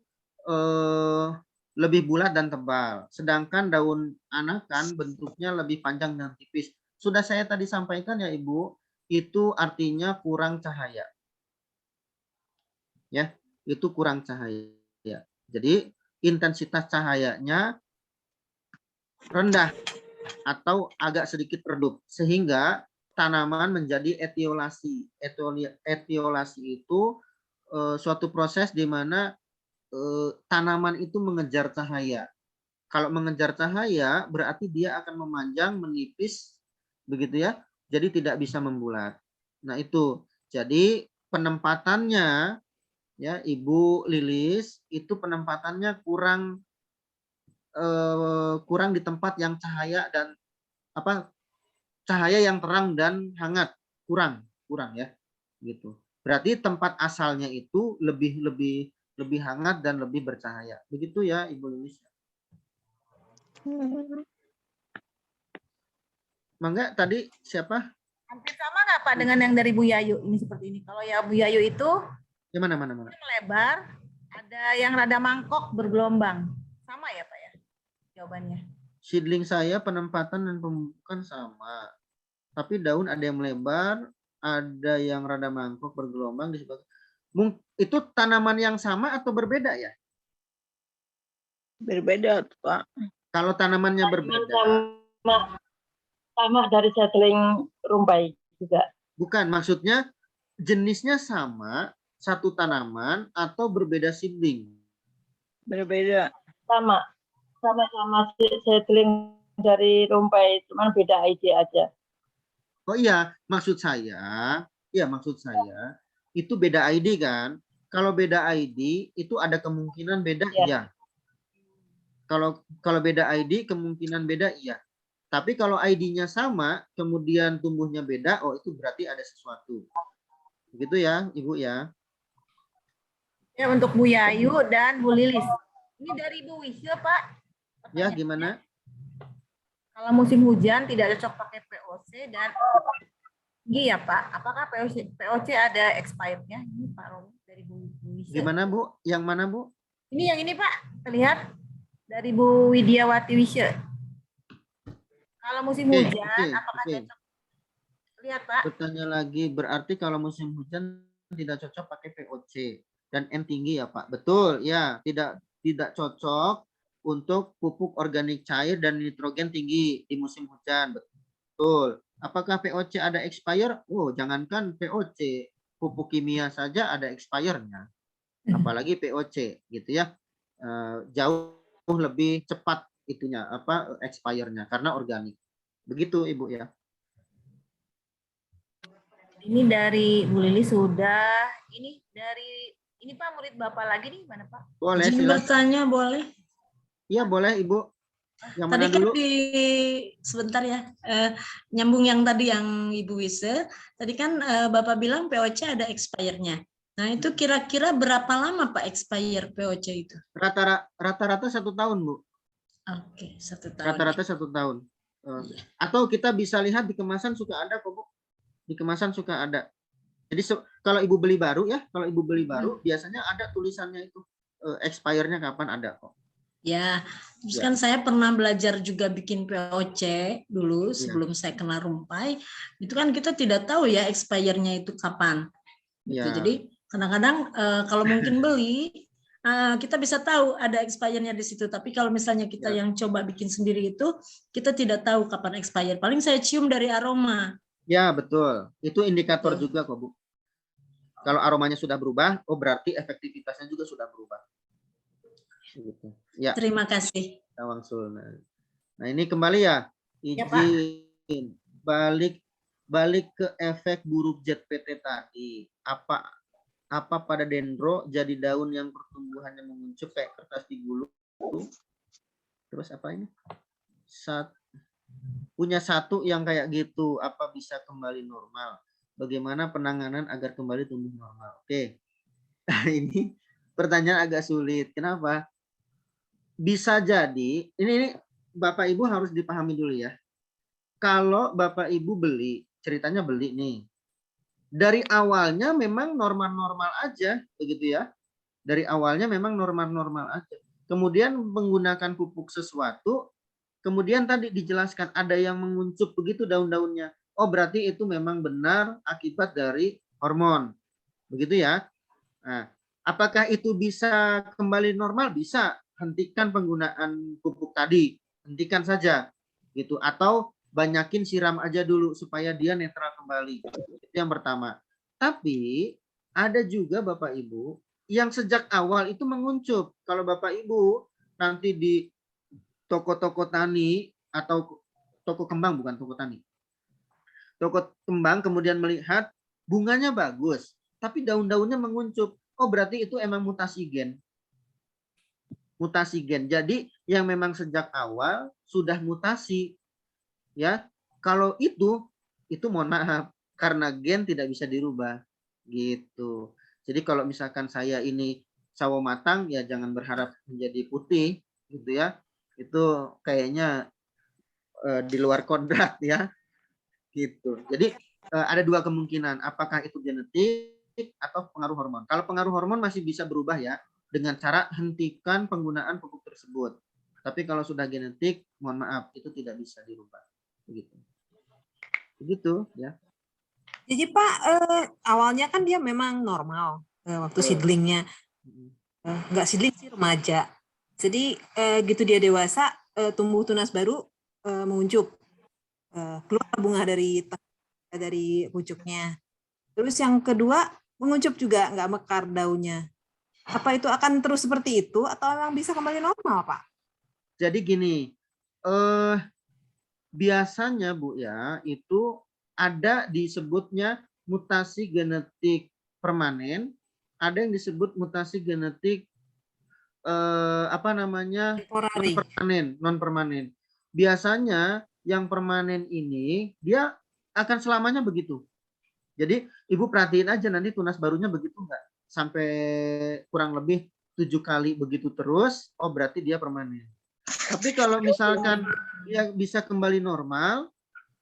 Speaker 7: lebih bulat dan tebal, sedangkan daun anakan bentuknya lebih panjang dan tipis. Sudah saya tadi sampaikan ya Ibu, itu artinya kurang cahaya. Ya, itu kurang cahaya. Jadi intensitas cahayanya rendah atau agak sedikit redup, sehingga tanaman menjadi etiolasi. Etiolasi itu suatu proses di mana tanaman itu mengejar cahaya. Kalau mengejar cahaya berarti dia akan memanjang, menipis, begitu ya. Jadi tidak bisa membulat. Nah itu. Jadi penempatannya ya Ibu Lilis, itu penempatannya kurang di tempat yang cahaya dan cahaya yang terang dan hangat, kurang ya gitu. Berarti tempat asalnya itu lebih hangat dan lebih bercahaya. Begitu ya Ibu Lilis. Mangga tadi siapa?
Speaker 2: Hampir sama nggak Pak dengan yang dari Bu Yayu ini seperti ini? Kalau ya Bu Yayu itu
Speaker 7: Gimana mana?
Speaker 2: lebar, ada yang rada mangkok bergelombang. Sama ya Pak ya jawabannya?
Speaker 7: Seedling saya penempatan dan pembukaan sama. Tapi daun ada yang melebar, ada yang rada mangkok bergelombang di sebelah. Itu tanaman yang sama atau berbeda ya?
Speaker 14: Berbeda, Pak.
Speaker 7: Kalau tanamannya berbeda.
Speaker 14: Sama dari seedling rumbai juga.
Speaker 7: Bukan, maksudnya jenisnya sama, satu tanaman atau berbeda seedling?
Speaker 14: Berbeda. Sama-sama seedling dari rumbai, cuman beda ID aja.
Speaker 7: Oh iya, maksud saya itu beda ID kan? Kalau beda ID itu ada kemungkinan beda, iya. Kalau beda ID kemungkinan beda, iya. Tapi kalau ID-nya sama, kemudian tumbuhnya beda, oh itu berarti ada sesuatu. Begitu ya, Ibu ya.
Speaker 2: Ya, untuk Bu Yayu dan Bu Lilis. Ini dari Bu Wisya, Pak.
Speaker 7: Ya, gimana?
Speaker 2: Kalau musim hujan tidak cocok pakai POC dan iya, Pak. Apakah POC ada expired-nya? Ini Pak Romi dari Bu Wisya.
Speaker 7: Gimana, Bu? Yang mana, Bu?
Speaker 2: Ini yang ini, Pak. Terlihat dari Bu Widiawati Wisya. Kalau musim hujan, apakah cocok? Lihat, Pak.
Speaker 7: Bertanya lagi, berarti kalau musim hujan tidak cocok pakai POC dan N tinggi ya, Pak. Betul, ya. Tidak cocok untuk pupuk organik cair dan nitrogen tinggi di musim hujan. Betul. Apakah POC ada expire? Oh, jangankan POC, pupuk kimia saja ada expire-nya. Apalagi POC, gitu ya. Jauh lebih cepat itunya expire-nya karena organik. Begitu Ibu ya.
Speaker 2: Ini dari Bu Lili sudah. Ini Pak murid Bapak lagi nih mana Pak?
Speaker 7: Boleh
Speaker 1: Izin
Speaker 7: silakan.
Speaker 1: bertanya boleh?
Speaker 7: Iya boleh Ibu. Yang
Speaker 1: Tadi
Speaker 7: mana
Speaker 1: kan
Speaker 7: dulu?
Speaker 1: Sebentar ya, nyambung yang tadi yang Ibu Wise. Tadi kan Bapak bilang POC ada expire-nya. Nah itu kira-kira berapa lama Pak expire POC itu?
Speaker 7: Rata-rata 1 tahun Bu.
Speaker 1: Oke, 1 tahun.
Speaker 7: Rata-rata 1 tahun. Atau kita bisa lihat di kemasan suka ada kok Bu. Di kemasan suka ada. Jadi kalau Ibu beli baru ya, biasanya ada tulisannya itu expire-nya kapan ada kok.
Speaker 1: Ya, terus kan saya pernah belajar juga bikin POC dulu sebelum saya kenal rumpai. Itu kan kita tidak tahu ya expire-nya itu kapan. Gitu. Jadi kadang-kadang kalau mungkin beli kita bisa tahu ada expirednya di situ. Tapi kalau misalnya kita yang coba bikin sendiri itu kita tidak tahu kapan expired. Paling saya cium dari aroma.
Speaker 7: Ya betul. Itu indikator juga kok Bu. Kalau aromanya sudah berubah, oh berarti efektivitasnya juga sudah berubah. Gitu. Ya.
Speaker 1: Terima kasih.
Speaker 7: Nah ini kembali ya, izin balik ke efek buruk jet PT tadi. Apa pada dendro jadi daun yang pertumbuhannya menguncup kayak kertas digulung? Terus apa ini? Punya satu yang kayak gitu, apa bisa kembali normal? Bagaimana penanganan agar kembali tumbuh normal? Oke, ini pertanyaan agak sulit. Kenapa? Bisa jadi, ini Bapak Ibu harus dipahami dulu ya. Kalau Bapak Ibu beli, ceritanya beli nih. Dari awalnya memang normal-normal aja, begitu ya. Dari awalnya memang normal-normal aja. Kemudian menggunakan pupuk sesuatu, kemudian tadi dijelaskan ada yang menguncup begitu daun-daunnya. Oh berarti itu memang benar akibat dari hormon. Begitu ya. Nah, apakah itu bisa kembali normal? Bisa. Hentikan penggunaan pupuk tadi. Hentikan saja. Gitu. Atau banyakin siram aja dulu supaya dia netral kembali. Itu yang pertama. Tapi ada juga Bapak Ibu yang sejak awal itu menguncup. Kalau Bapak Ibu nanti di toko-toko tani atau toko kembang, bukan toko tani. Toko kembang kemudian melihat bunganya bagus, tapi daun-daunnya menguncup. Oh berarti itu emang mutasi gen. Mutasi gen. Jadi yang memang sejak awal sudah mutasi. Ya, kalau itu mohon maaf karena gen tidak bisa dirubah gitu. Jadi kalau misalkan saya ini sawo matang ya jangan berharap menjadi putih gitu ya. Itu kayaknya di luar kodrat ya. Gitu. Jadi ada dua kemungkinan, apakah itu genetik atau pengaruh hormon. Kalau pengaruh hormon masih bisa berubah ya, dengan cara hentikan penggunaan pupuk tersebut. Tapi kalau sudah genetik, mohon maaf, itu tidak bisa dirubah. Begitu. Begitu ya.
Speaker 13: Jadi Pak, awalnya kan dia memang normal waktu seedlingnya. Enggak seedling sih, remaja. Jadi gitu dia dewasa, tumbuh tunas baru menguncup. Keluar bunga dari pucuknya. Terus yang kedua, menguncup juga, nggak mekar daunnya. Apa itu akan terus seperti itu atau memang bisa kembali normal, Pak?
Speaker 7: Jadi gini, biasanya Bu ya, itu ada disebutnya mutasi genetik permanen, ada yang disebut mutasi genetik non permanen. Biasanya yang permanen ini dia akan selamanya begitu. Jadi Ibu perhatiin aja nanti tunas barunya begitu enggak? Sampai kurang lebih 7 kali begitu terus, oh berarti dia permanen. Tapi kalau misalkan dia bisa kembali normal,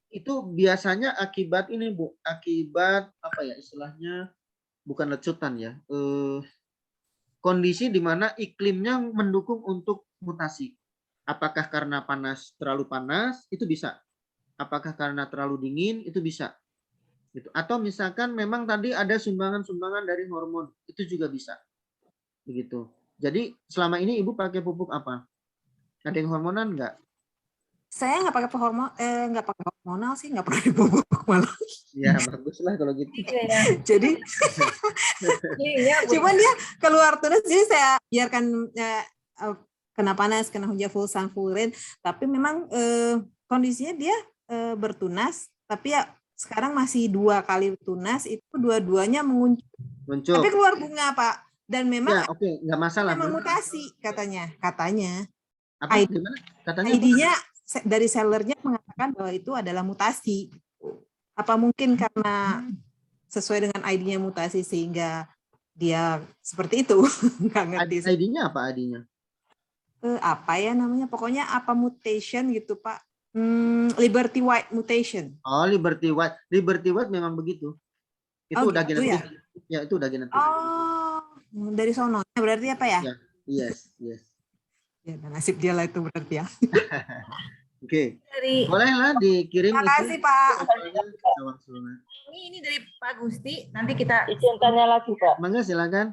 Speaker 7: itu biasanya akibat ini Bu, akibat apa ya istilahnya, bukan lecutan ya, kondisi di mana iklimnya mendukung untuk mutasi. Apakah karena terlalu panas, itu bisa. Apakah karena terlalu dingin, itu bisa. Gitu. Atau misalkan memang tadi ada sumbangan-sumbangan dari hormon, itu juga bisa. Begitu. Jadi selama ini Ibu pakai pupuk apa? Ada yang hormonan enggak?
Speaker 13: Saya nggak pakai hormonal sih, nggak pernah dipupuk malah.
Speaker 7: Ya bagus lah kalau gitu.
Speaker 13: Jadi cuman dia keluar tunas, jadi saya biarkan kena panas, kena hujan, full sun, full rain, tapi memang kondisinya dia bertunas, tapi ya sekarang masih 2 kali tunas, itu dua-duanya menguncup. Tapi keluar bunga Pak, dan memang
Speaker 7: ya, oke, nggak masalah.
Speaker 13: Memang mutasi katanya.
Speaker 7: Apa? Gimana? Katanya
Speaker 13: ID-nya dari sellernya mengatakan bahwa itu adalah mutasi. Apa mungkin karena sesuai dengan ID-nya mutasi sehingga dia seperti itu? Nggak ngerti.
Speaker 7: ID-nya apa ID-nya?
Speaker 13: Apa ya namanya? Pokoknya apa mutation gitu Pak? Liberty White mutation.
Speaker 7: Oh, Liberty White. Liberty White memang begitu. Itu udah
Speaker 13: gitu
Speaker 7: genetik. Ya, itu udah genetik.
Speaker 13: Oh, dari sono. Berarti apa ya?
Speaker 7: Yes.
Speaker 13: Ya, nasib dia lah itu berarti ya.
Speaker 7: Oke. Bolehlah dikirim.
Speaker 13: Terima kasih Pak.
Speaker 2: Ini dari Pak Gusti. Nanti kita
Speaker 14: izin tanya lagi Pak.
Speaker 7: Mangga silakan.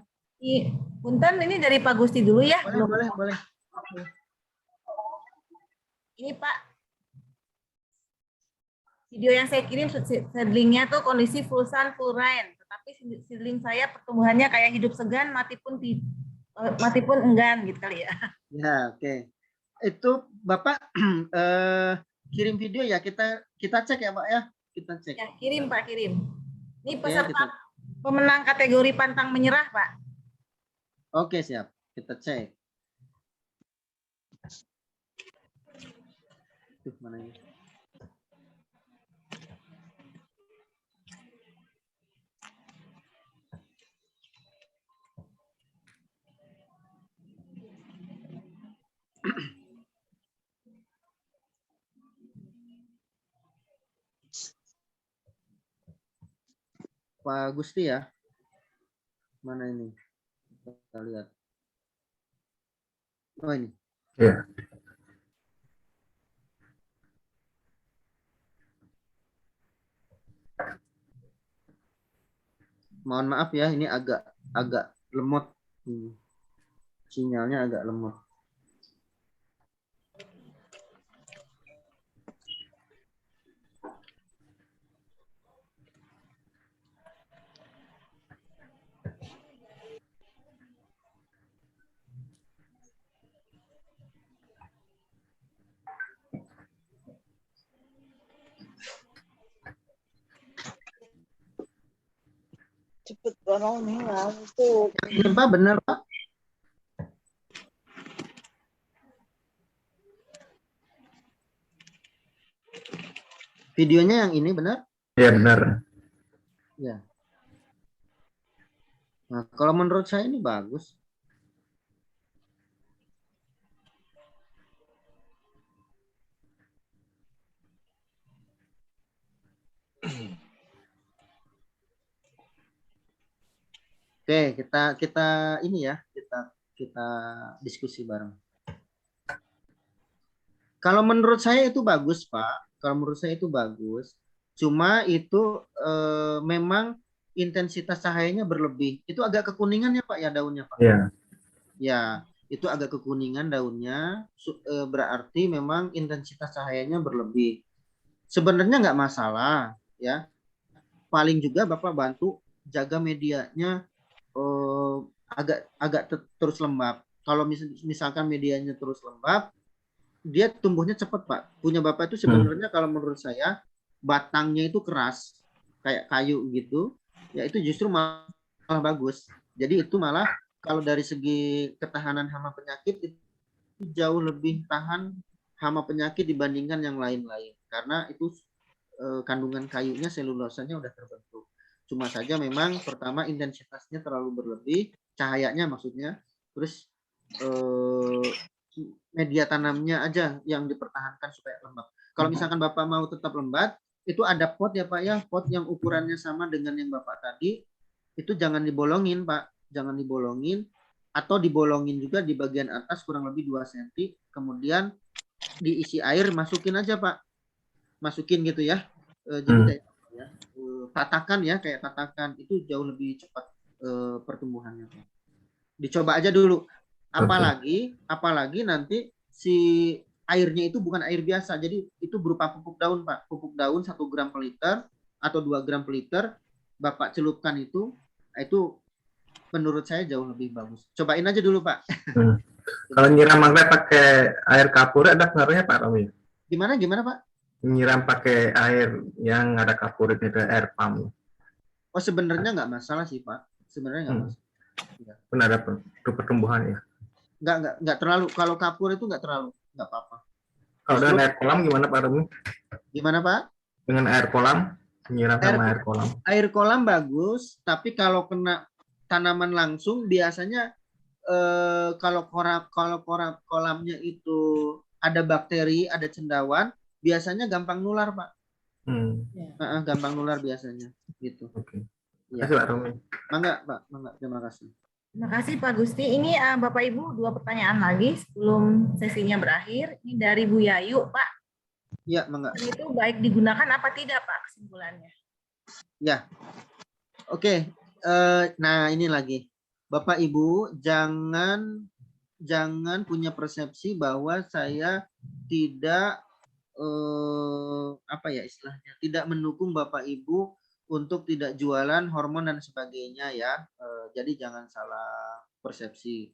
Speaker 2: Punten, ini dari Pak Gusti dulu ya.
Speaker 7: Boleh.
Speaker 2: Ini Pak. Video yang saya kirim seedlingnya tuh kondisi full sun, full rain. Tetapi seedling saya pertumbuhannya kayak hidup segan, mati pun enggan gitu kali ya.
Speaker 7: Ya, oke. Itu Bapak kirim video ya, kita cek ya Pak ya. Kita cek.
Speaker 2: Ya, kirim Pak, kirim. Ini peserta pemenang kategori pantang menyerah Pak.
Speaker 7: Oke, siap. Kita cek. Mana ini? Pak Gusti ya. Mana ini? Kita lihat. Oh ini.
Speaker 6: Ya.
Speaker 7: Mohon maaf ya, ini agak lemot. Sinyalnya agak lemot.
Speaker 14: Cepet banget nih ngantuk.
Speaker 7: Ini Pak, benar Pak? Videonya yang ini benar?
Speaker 6: Ya benar.
Speaker 7: Ya. Nah, kalau menurut saya ini bagus. Oke, kita ini ya, kita diskusi bareng. Kalau menurut saya itu bagus, Pak. Kalau menurut saya itu bagus. Cuma itu memang intensitas cahayanya berlebih. Itu agak kekuningan ya, Pak, ya daunnya, Pak.
Speaker 15: Iya.
Speaker 7: Ya, itu agak kekuningan daunnya. Berarti memang intensitas cahayanya berlebih. Sebenarnya nggak masalah, ya. Paling juga Bapak bantu jaga medianya agak terus lembab. Kalau misalkan medianya terus lembab, dia tumbuhnya cepat, Pak. Punya Bapak itu sebenarnya kalau menurut saya batangnya itu keras kayak kayu gitu. Ya itu justru malah bagus. Jadi itu malah kalau dari segi ketahanan hama penyakit itu jauh lebih tahan hama penyakit dibandingkan yang lain-lain. Karena itu kandungan kayunya, selulosanya udah terbentuk. Cuma saja memang pertama intensitasnya terlalu berlebih, cahayanya maksudnya. Terus media tanamnya aja yang dipertahankan supaya lembab. Kalau misalkan Bapak mau tetap lembat, itu ada pot ya Pak ya, pot yang ukurannya sama dengan yang Bapak tadi, itu jangan dibolongin Pak, jangan dibolongin, atau dibolongin juga di bagian atas kurang lebih 2 cm, kemudian diisi air, masukin aja Pak, masukin gitu ya, jadi kayak ya, tatakan ya, kayak tatakan, itu jauh lebih cepat pertumbuhannya Pak. Dicoba aja dulu. Apalagi nanti si airnya itu bukan air biasa, jadi itu berupa pupuk daun Pak, pupuk daun 1 gram per liter atau 2 gram per liter, Bapak celupkan itu menurut saya jauh lebih bagus. Cobain aja dulu Pak.
Speaker 15: Kalau nyiram anggrek pakai air kapur ada pengaruhnya Pak Romi?
Speaker 7: Gimana Pak?
Speaker 15: Nyiram pakai air yang ada kapur itu, air pump.
Speaker 7: Oh sebenarnya nggak masalah sih Pak, sebenarnya nggak masalah. Ya.
Speaker 15: Pun ada pertumbuhan ya?
Speaker 7: Nggak terlalu, kalau kapur itu nggak terlalu, nggak apa-apa.
Speaker 15: Kalau dengan air kolam gimana Pak Romi?
Speaker 7: Gimana Pak?
Speaker 15: Dengan air kolam, menyiram sama air kolam.
Speaker 7: Air kolam bagus, tapi kalau kena tanaman langsung biasanya kalau kolamnya itu ada bakteri, ada cendawan, biasanya gampang nular Pak. Gampang nular biasanya, gitu.
Speaker 15: Oke.
Speaker 7: Ya.
Speaker 15: Terima kasih Pak Romi.
Speaker 7: Mangga Pak, terima kasih.
Speaker 2: Terima kasih Pak Gusti. Ini Bapak Ibu 2 pertanyaan lagi sebelum sesinya berakhir. Ini dari Bu Yayu Pak.
Speaker 7: Ya, mangga.
Speaker 2: Itu baik digunakan apa tidak Pak kesimpulannya?
Speaker 7: Ya, oke. Nah ini lagi, Bapak Ibu jangan punya persepsi bahwa saya tidak apa ya istilahnya, tidak mendukung Bapak Ibu untuk tidak jualan hormon dan sebagainya ya. Jadi jangan salah persepsi.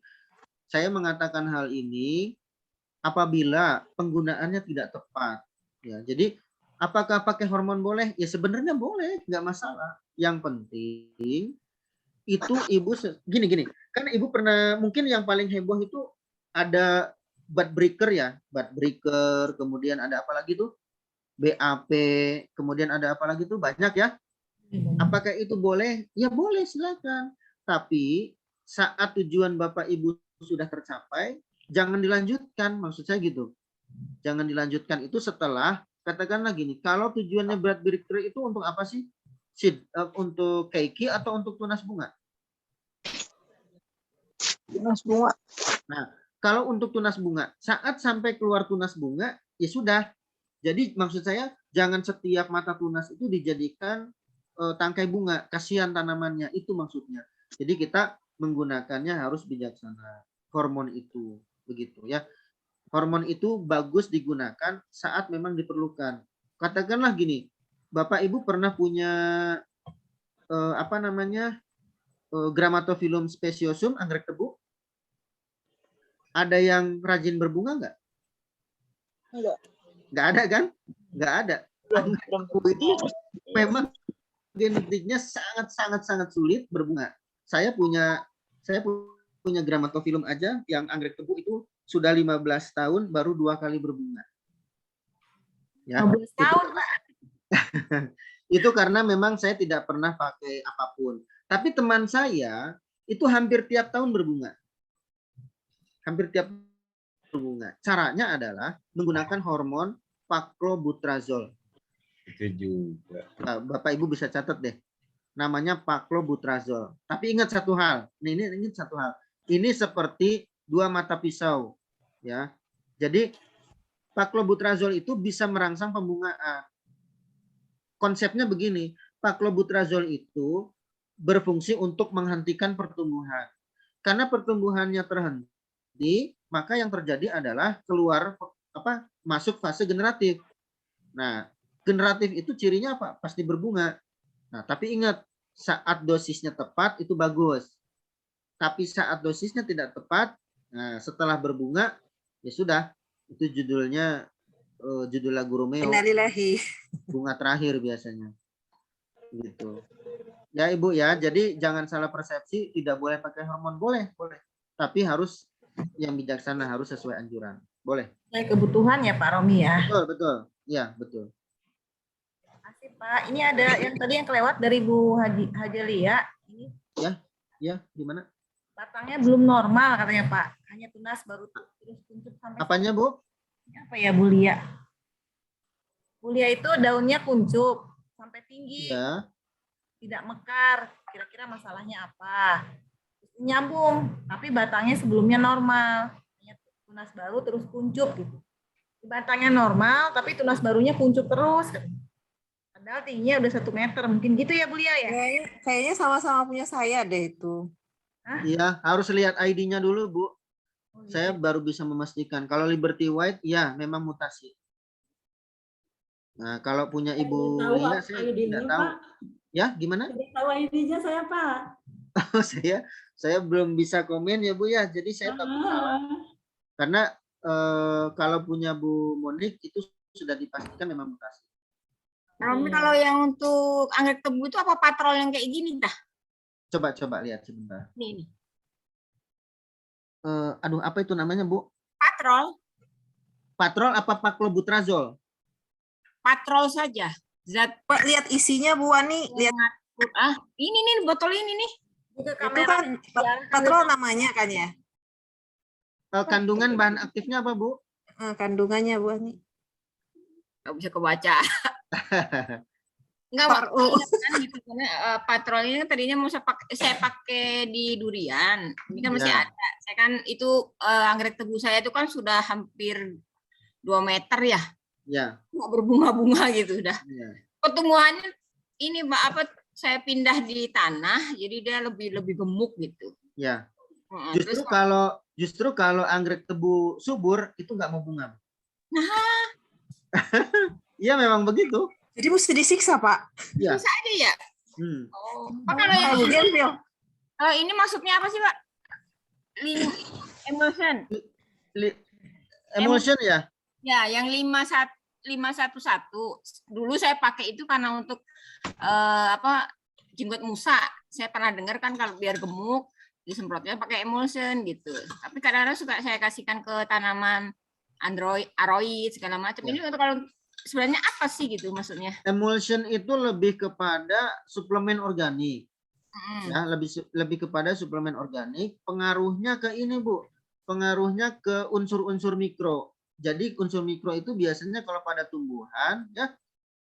Speaker 7: Saya mengatakan hal ini apabila penggunaannya tidak tepat. Ya, jadi apakah pakai hormon boleh? Ya sebenarnya boleh, nggak masalah. Yang penting itu Ibu gini. Kan Ibu pernah, mungkin yang paling heboh itu ada bud breaker ya, bud breaker, kemudian ada apa lagi tuh? BAP, kemudian ada apa lagi tuh? Banyak ya. Apakah itu boleh? Ya boleh, silakan. Tapi saat tujuan Bapak Ibu sudah tercapai, jangan dilanjutkan, maksud saya gitu. Jangan dilanjutkan itu setelah, katakanlah gini, kalau tujuannya bud breaker itu untuk apa sih? Untuk keiki atau untuk tunas bunga?
Speaker 14: Tunas bunga.
Speaker 7: Nah, kalau untuk tunas bunga, saat sampai keluar tunas bunga, ya sudah. Jadi maksud saya, jangan setiap mata tunas itu dijadikan tangkai bunga, kasihan tanamannya, itu maksudnya. Jadi kita menggunakannya harus bijaksana. Hormon itu, begitu ya. Hormon itu bagus digunakan saat memang diperlukan. Katakanlah gini, Bapak Ibu pernah punya apa namanya Grammatophyllum speciosum, anggrek tebu? Ada yang rajin berbunga nggak?
Speaker 14: Enggak.
Speaker 7: Nggak ada kan? Nggak ada. Anggrek tebu itu memang genetiknya sangat sulit berbunga. Saya punya Grammatophyllum aja yang anggrek tebu itu sudah 15 tahun baru 2 kali berbunga. Ya.
Speaker 2: 15 tahun, Pak.
Speaker 7: Itu karena memang saya tidak pernah pakai apapun. Tapi teman saya itu hampir tiap tahun berbunga. Hampir tiap berbunga. Caranya adalah menggunakan hormon paclobutrazol.
Speaker 6: Itu juga.
Speaker 7: Bapak Ibu bisa catat deh. namanya paklobutrazol. Tapi ingat satu hal, ini seperti dua mata pisau, ya. Jadi paklobutrazol itu bisa merangsang pembungaan. Konsepnya begini, paklobutrazol itu berfungsi untuk menghentikan pertumbuhan. Karena pertumbuhannya terhenti, maka yang terjadi adalah masuk fase generatif. Nah, generatif itu cirinya apa? Pasti berbunga. Nah, tapi ingat, saat dosisnya tepat itu bagus. Tapi saat dosisnya tidak tepat, nah setelah berbunga, ya sudah, itu judulnya judul lagu Romeo.
Speaker 13: Innalillahi.
Speaker 7: Bunga terakhir biasanya. Gitu. Ya Ibu ya, jadi jangan salah persepsi, tidak boleh pakai hormon, boleh. Tapi harus yang bijaksana, harus sesuai anjuran. Boleh.
Speaker 2: Sesuai kebutuhan ya Pak Romi ya.
Speaker 7: Betul. Ya, betul.
Speaker 2: Makasih Pak. Ini ada yang tadi yang kelewat dari Bu Hajalia. Ini
Speaker 7: Ya, gimana?
Speaker 2: batangnya belum normal katanya Pak. Hanya tunas baru terus kuncup sampai.
Speaker 7: Apanya Bu?
Speaker 2: Apa ya Bu Lia? Bu Lia itu daunnya kuncup sampai tinggi.
Speaker 7: Ya.
Speaker 2: Tidak mekar, kira-kira masalahnya apa? Nyambung, tapi batangnya sebelumnya normal, tunas baru terus kuncup gitu. Batangnya normal, tapi tunas barunya kuncup terus. Padahal tingginya udah 1 meter, mungkin gitu ya Bu Lia ya?
Speaker 13: Kayaknya sama-sama punya saya deh itu.
Speaker 7: Iya, harus lihat ID-nya dulu Bu. Saya baru bisa memastikan. Kalau Liberty White, ya memang mutasi. Nah, kalau punya Ibu Lia, saya tidak tahu. Ya, gimana?
Speaker 12: Tahu ID-nya saya Pak.
Speaker 7: Saya belum bisa komen ya Bu ya. Jadi saya takut salah. Karena kalau punya Bu Monik itu sudah dipastikan memang mutasi.
Speaker 3: Romi, kalau yang untuk anggrek tebu itu apa patrol yang kayak gini dah?
Speaker 7: Coba lihat sebentar.
Speaker 3: Ini.
Speaker 7: Aduh, apa itu namanya Bu?
Speaker 3: Patrol.
Speaker 7: Patrol apa paklobutrazol?
Speaker 3: Patrol saja. Zat.
Speaker 13: Pak, lihat isinya Bu Ani, lihat.
Speaker 3: Ini nih botol ini nih.
Speaker 13: Itu kan patrol namanya kan ya?
Speaker 7: Kandungan bahan aktifnya apa Bu?
Speaker 13: Kandungannya Bu Ani.
Speaker 3: Nggak bisa kebaca. Enggak, kan gitu, karena patrol ini tadinya mau saya pakai di durian. Ini kan masih ada. Saya kan itu anggrek tebu saya itu kan sudah hampir 2 meter ya.
Speaker 7: Ya.
Speaker 3: Nggak berbunga-bunga gitu udah. Ya. Pertumbuhannya ini saya pindah di tanah, jadi dia lebih gemuk gitu.
Speaker 7: Ya. Justru kalau anggrek tebu subur itu nggak mau bunga.
Speaker 3: Nah.
Speaker 7: Iya memang begitu.
Speaker 13: Jadi mesti disiksa Pak.
Speaker 7: Ya.
Speaker 3: Bisa aja ya. Oh. Pak, kalau ini maksudnya apa sih Pak? Emulsion.
Speaker 7: Emulsion ya?
Speaker 3: Ya, yang 511. Dulu saya pakai itu karena untuk jenggot musa. Saya pernah dengar kan kalau biar gemuk disemprotnya pakai emulsion gitu. Tapi kadang-kadang suka saya kasihkan ke tanaman aroid segala macam. Ini untuk kalau sebenarnya apa sih gitu maksudnya?
Speaker 7: Emulsion itu lebih kepada suplemen organik. Ya, lebih kepada suplemen organik. Pengaruhnya ke ini Bu. Pengaruhnya ke unsur-unsur mikro. Jadi unsur mikro itu biasanya kalau pada tumbuhan ya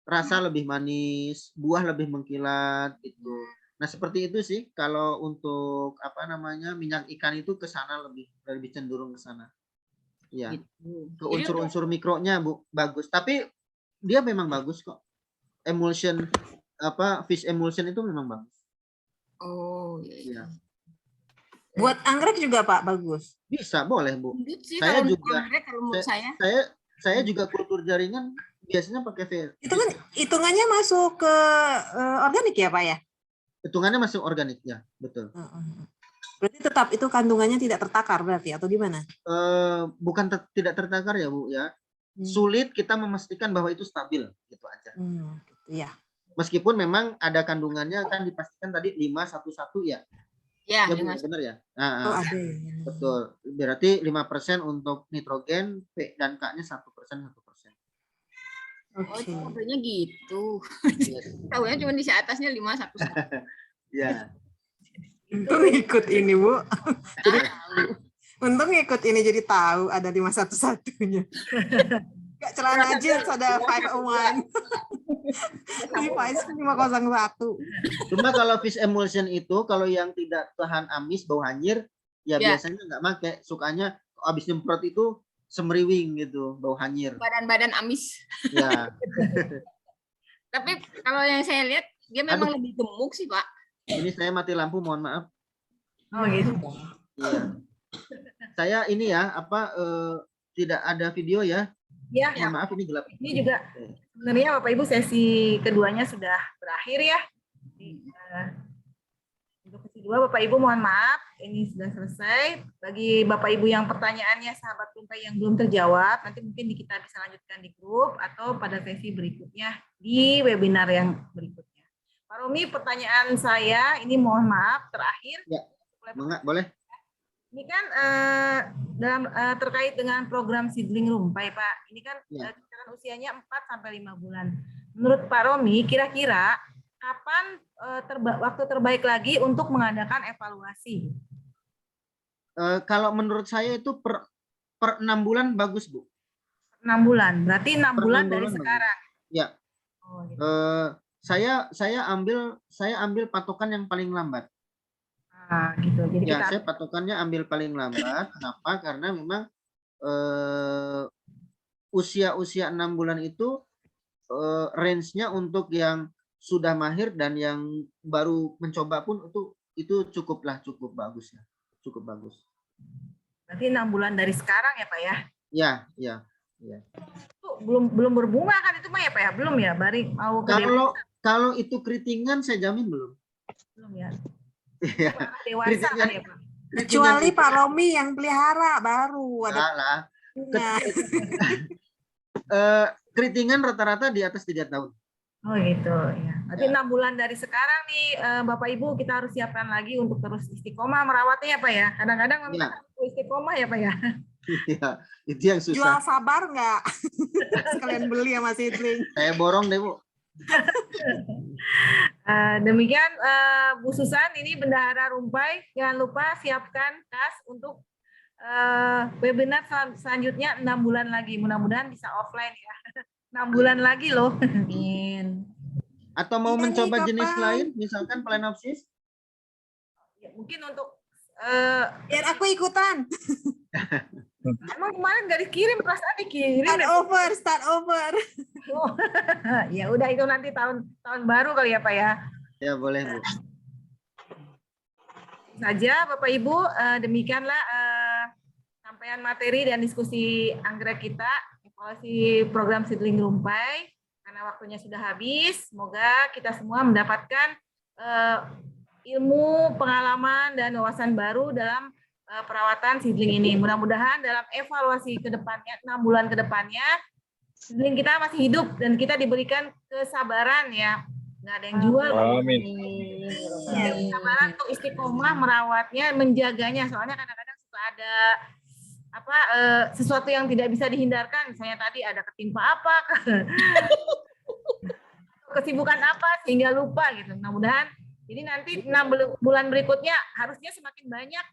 Speaker 7: rasa lebih manis, buah lebih mengkilat gitu. Nah, seperti itu sih kalau untuk minyak ikan itu ke sana lebih cenderung ke sana. Ya. Ke unsur-unsur mikronya Bu bagus. Tapi dia memang bagus kok. Emulsion fish emulsion itu memang bagus.
Speaker 3: Oh, iya.
Speaker 13: Buat anggrek juga Pak bagus.
Speaker 7: Bisa, boleh Bu.
Speaker 3: Saya juga.
Speaker 7: Saya juga kultur jaringan biasanya pakai VS.
Speaker 13: Itu kan hitungannya masuk ke organik ya Pak ya?
Speaker 7: Hitungannya masuk organik ya, betul.
Speaker 13: Berarti tetap itu kandungannya tidak tertakar berarti atau gimana?
Speaker 7: Bukan tidak tertakar ya Bu ya. Sulit kita memastikan bahwa itu stabil gitu aja.
Speaker 13: Iya.
Speaker 7: Meskipun memang ada kandungannya kan dipastikan tadi 511 ya.
Speaker 3: Ya,
Speaker 7: benar ya. Nah, betul. Berarti 5% untuk nitrogen, P dan K-nya 1%.
Speaker 3: Okay. Oh, contohnya gitu. Tahunya cuma di atasnya 511.
Speaker 7: Ya.
Speaker 13: Untung ikut ini Bu. Jadi, untung ikut ini jadi tahu ada 511-nya. Gak celana jeans ada 501. Ini Faiz 501.
Speaker 7: Cuma kalau fish emulsion itu kalau yang tidak tahan amis bau hanyir ya, biasanya nggak make, sukanya habis nyemprot itu semriwing gitu, bau hanyir.
Speaker 3: Badan-badan amis.
Speaker 7: Ya.
Speaker 3: Tapi kalau yang saya lihat dia memang lebih gemuk sih, Pak.
Speaker 7: Ini saya mati lampu, mohon maaf.
Speaker 2: Oh gitu.
Speaker 7: Iya. Saya ini ya tidak ada video ya.
Speaker 2: Ya.
Speaker 7: Mohon maaf ini gelap.
Speaker 2: Ini juga sebenarnya Bapak Ibu sesi keduanya sudah berakhir ya. Untuk sesi 2 Bapak Ibu mohon maaf ini sudah selesai. Bagi Bapak Ibu yang pertanyaannya sahabat Rumpai yang belum terjawab, nanti mungkin kita bisa lanjutkan di grup atau pada sesi berikutnya di webinar yang berikutnya. Pak Romi, pertanyaan saya ini mohon maaf terakhir.
Speaker 7: Ya. Boleh.
Speaker 2: Ini kan terkait dengan program Seedling Rumpai, Pak. Ini kan kisaran usianya 4-5 bulan. Menurut Pak Romi, kira-kira kapan waktu terbaik lagi untuk mengadakan evaluasi?
Speaker 7: Kalau menurut saya itu per 6 bulan bagus, Bu.
Speaker 2: 6 bulan, berarti 6 bulan dari sekarang.
Speaker 7: Ya. Oh, gitu. Saya ambil patokan yang paling lambat.
Speaker 2: Gitu. Jadi
Speaker 7: ya, saya patokannya ambil paling lambat. Kenapa? Karena memang usia 6 bulan itu range-nya untuk yang sudah mahir dan yang baru mencoba pun itu cukup bagus ya. Cukup bagus.
Speaker 2: Berarti 6 bulan dari sekarang ya, Pak ya?
Speaker 7: Ya.
Speaker 2: Itu belum berbunga kan itu Pak ya, Pak ya? Belum ya, Bari mau
Speaker 7: kalau itu keritingan saya jamin belum.
Speaker 2: Belum ya.
Speaker 7: Iya.
Speaker 2: Dewasa kan ya, Pak?
Speaker 13: Kecuali Pak Romi yang pelihara baru ada.
Speaker 7: Keritingan rata-rata di atas 3 tahun.
Speaker 2: Oh gitu ya. Berarti 6 bulan dari sekarang nih Bapak Ibu kita harus siapkan lagi untuk terus istiqomah merawatnya ya Pak ya. Kadang-kadang memang istiqomah ya Pak ya.
Speaker 7: Iya, itu yang susah.
Speaker 13: Jual sabar nggak? Sekalian beli sama Seedling.
Speaker 7: Saya borong deh Bu.
Speaker 2: Demikian Bu Susan, ini Bendahara Rumpai. Jangan lupa siapkan tas untuk webinar selanjutnya 6 bulan lagi. Mudah-mudahan bisa offline ya. 6 bulan lagi loh. Amin.
Speaker 7: Atau mau mencoba jenis lain, misalkan Phalaenopsis?
Speaker 2: Ya, mungkin untuk
Speaker 13: biar aku ikutan.
Speaker 2: Emang kemarin nggak dikirim, perasaan dikirim.
Speaker 13: Start over.
Speaker 2: Oh, ya udah itu nanti tahun baru kali ya Pak ya.
Speaker 7: Ya boleh Bu.
Speaker 2: Saja Bapak Ibu, demikianlah sampaian materi dan diskusi anggrek kita, evaluasi program Seedling Rumpai. Karena waktunya sudah habis, semoga kita semua mendapatkan ilmu, pengalaman, dan wawasan baru dalam perawatan seedling ini. Mudah-mudahan dalam evaluasi ke depannya, 6 bulan ke depannya, seedling kita masih hidup dan kita diberikan kesabaran ya. Nggak ada yang jual.
Speaker 6: Amin.
Speaker 2: Kesabaran untuk istiqomah merawatnya, menjaganya. Soalnya kadang-kadang suka ada sesuatu yang tidak bisa dihindarkan. Misalnya tadi ada ketimpa apa, kesibukan apa sehingga lupa gitu. Mudah-mudahan jadi nanti 6 bulan berikutnya harusnya semakin banyak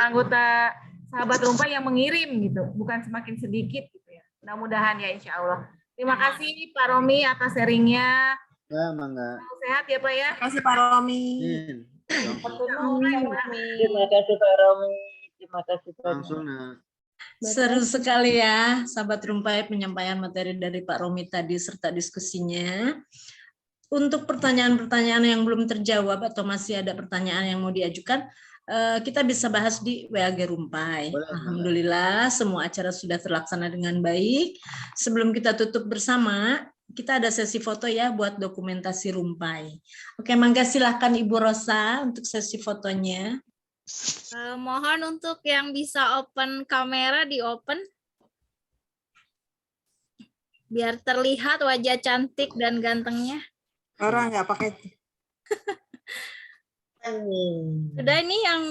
Speaker 2: anggota sahabat Rumpai yang mengirim gitu, bukan semakin sedikit gitu ya. Mudah-mudahan ya insya Allah. Terima kasih Pak Romi atas sharingnya.
Speaker 7: Ya, mangga.
Speaker 2: Sehat ya Pak ya.
Speaker 13: Terima kasih Pak Romi.
Speaker 14: Terima kasih Pak Romi. Terima kasih Pak Romi.
Speaker 1: Seru sekali ya sahabat Rumpai penyampaian materi dari Pak Romi tadi serta diskusinya. Untuk pertanyaan-pertanyaan yang belum terjawab atau masih ada pertanyaan yang mau diajukan, kita bisa bahas di WAG Rumpai. Alhamdulillah semua acara sudah terlaksana dengan baik. Sebelum kita tutup bersama, kita ada sesi foto ya buat dokumentasi Rumpai. Oke, mangga silahkan Ibu Rosa untuk sesi fotonya.
Speaker 16: Mohon untuk yang bisa open kamera di open. Biar terlihat wajah cantik dan gantengnya.
Speaker 13: Orang nggak pakai.
Speaker 16: Sudah ini yang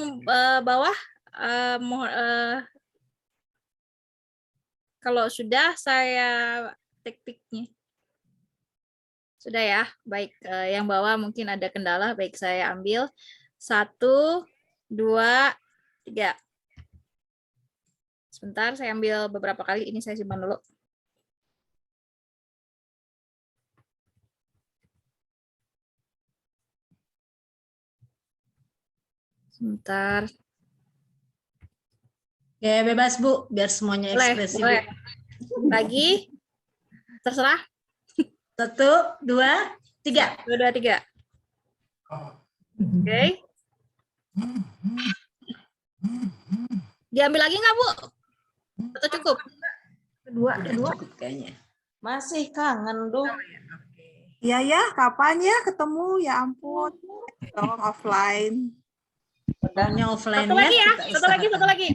Speaker 16: bawah. Kalau sudah saya take pic-nya. Sudah ya, baik. Yang bawah mungkin ada kendala, baik saya ambil. 1, 2, 3. Sebentar, saya ambil beberapa kali. Ini saya simpan dulu. Sebentar.
Speaker 1: Ya bebas Bu, biar semuanya
Speaker 16: Boleh,
Speaker 1: ekspresi.
Speaker 16: boleh.
Speaker 1: Bu.
Speaker 16: Lagi? Terserah.
Speaker 1: 1, 2, 3.
Speaker 16: 1, 2, 3. Oke. Diambil lagi nggak Bu? Atau cukup?
Speaker 2: Kedua.
Speaker 1: Cukup kayaknya.
Speaker 11: Masih kangen, Duh.
Speaker 13: Iya ya, kapan ya ketemu? Ya ampun. Tolong offline.
Speaker 1: Pokoknya offline
Speaker 16: Satu lagi ya,
Speaker 1: kita
Speaker 16: satu lagi.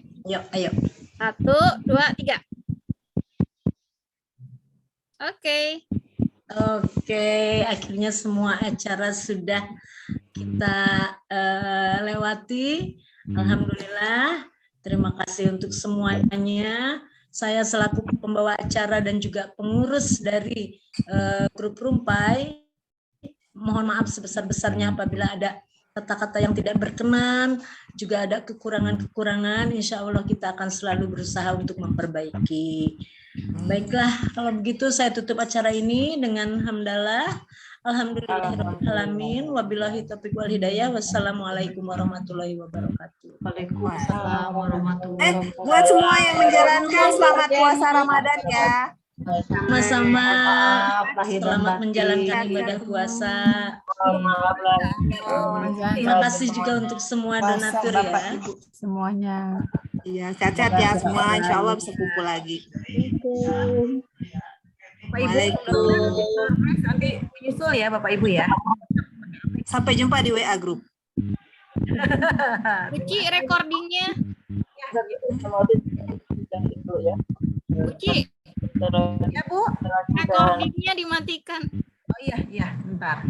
Speaker 1: Ayo.
Speaker 16: 1, 2, 3. Oke.
Speaker 1: Oke, akhirnya semua acara sudah kita lewati. Alhamdulillah. Terima kasih untuk semuanya. Saya selaku pembawa acara dan juga pengurus dari grup Rumpai, mohon maaf sebesar-besarnya apabila ada kata-kata yang tidak berkenan, juga ada kekurangan-kekurangan. Insya Allah kita akan selalu berusaha untuk memperbaiki. Baiklah, kalau begitu saya tutup acara ini dengan hamdalah. Alhamdulillahirrahmanirrahim. Wabillahi taufiq wal hidayah. Wassalamualaikum warahmatullahi wabarakatuh.
Speaker 9: Waalaikumsalam warahmatullahi wabarakatuh.
Speaker 13: Buat semua yang menjalankan selamat puasa Ramadan ya.
Speaker 1: Sama-sama.
Speaker 9: lahir dan
Speaker 1: Selamat
Speaker 9: batin.
Speaker 1: menjalankan ibadah puasa. Terima kasih juga untuk semua donatur ya.
Speaker 9: Semuanya.
Speaker 13: Iya, sehat-sehat ya semua. Insya Allah bisa kumpul lagi.
Speaker 2: Bapak Ibu, nanti menyusul ya Bapak Ibu ya.
Speaker 13: Sampai jumpa di WA Group.
Speaker 16: Uci recordingnya. Uci.
Speaker 2: Ya Bu.
Speaker 16: Recordingnya dimatikan.
Speaker 2: Oh iya, bentar.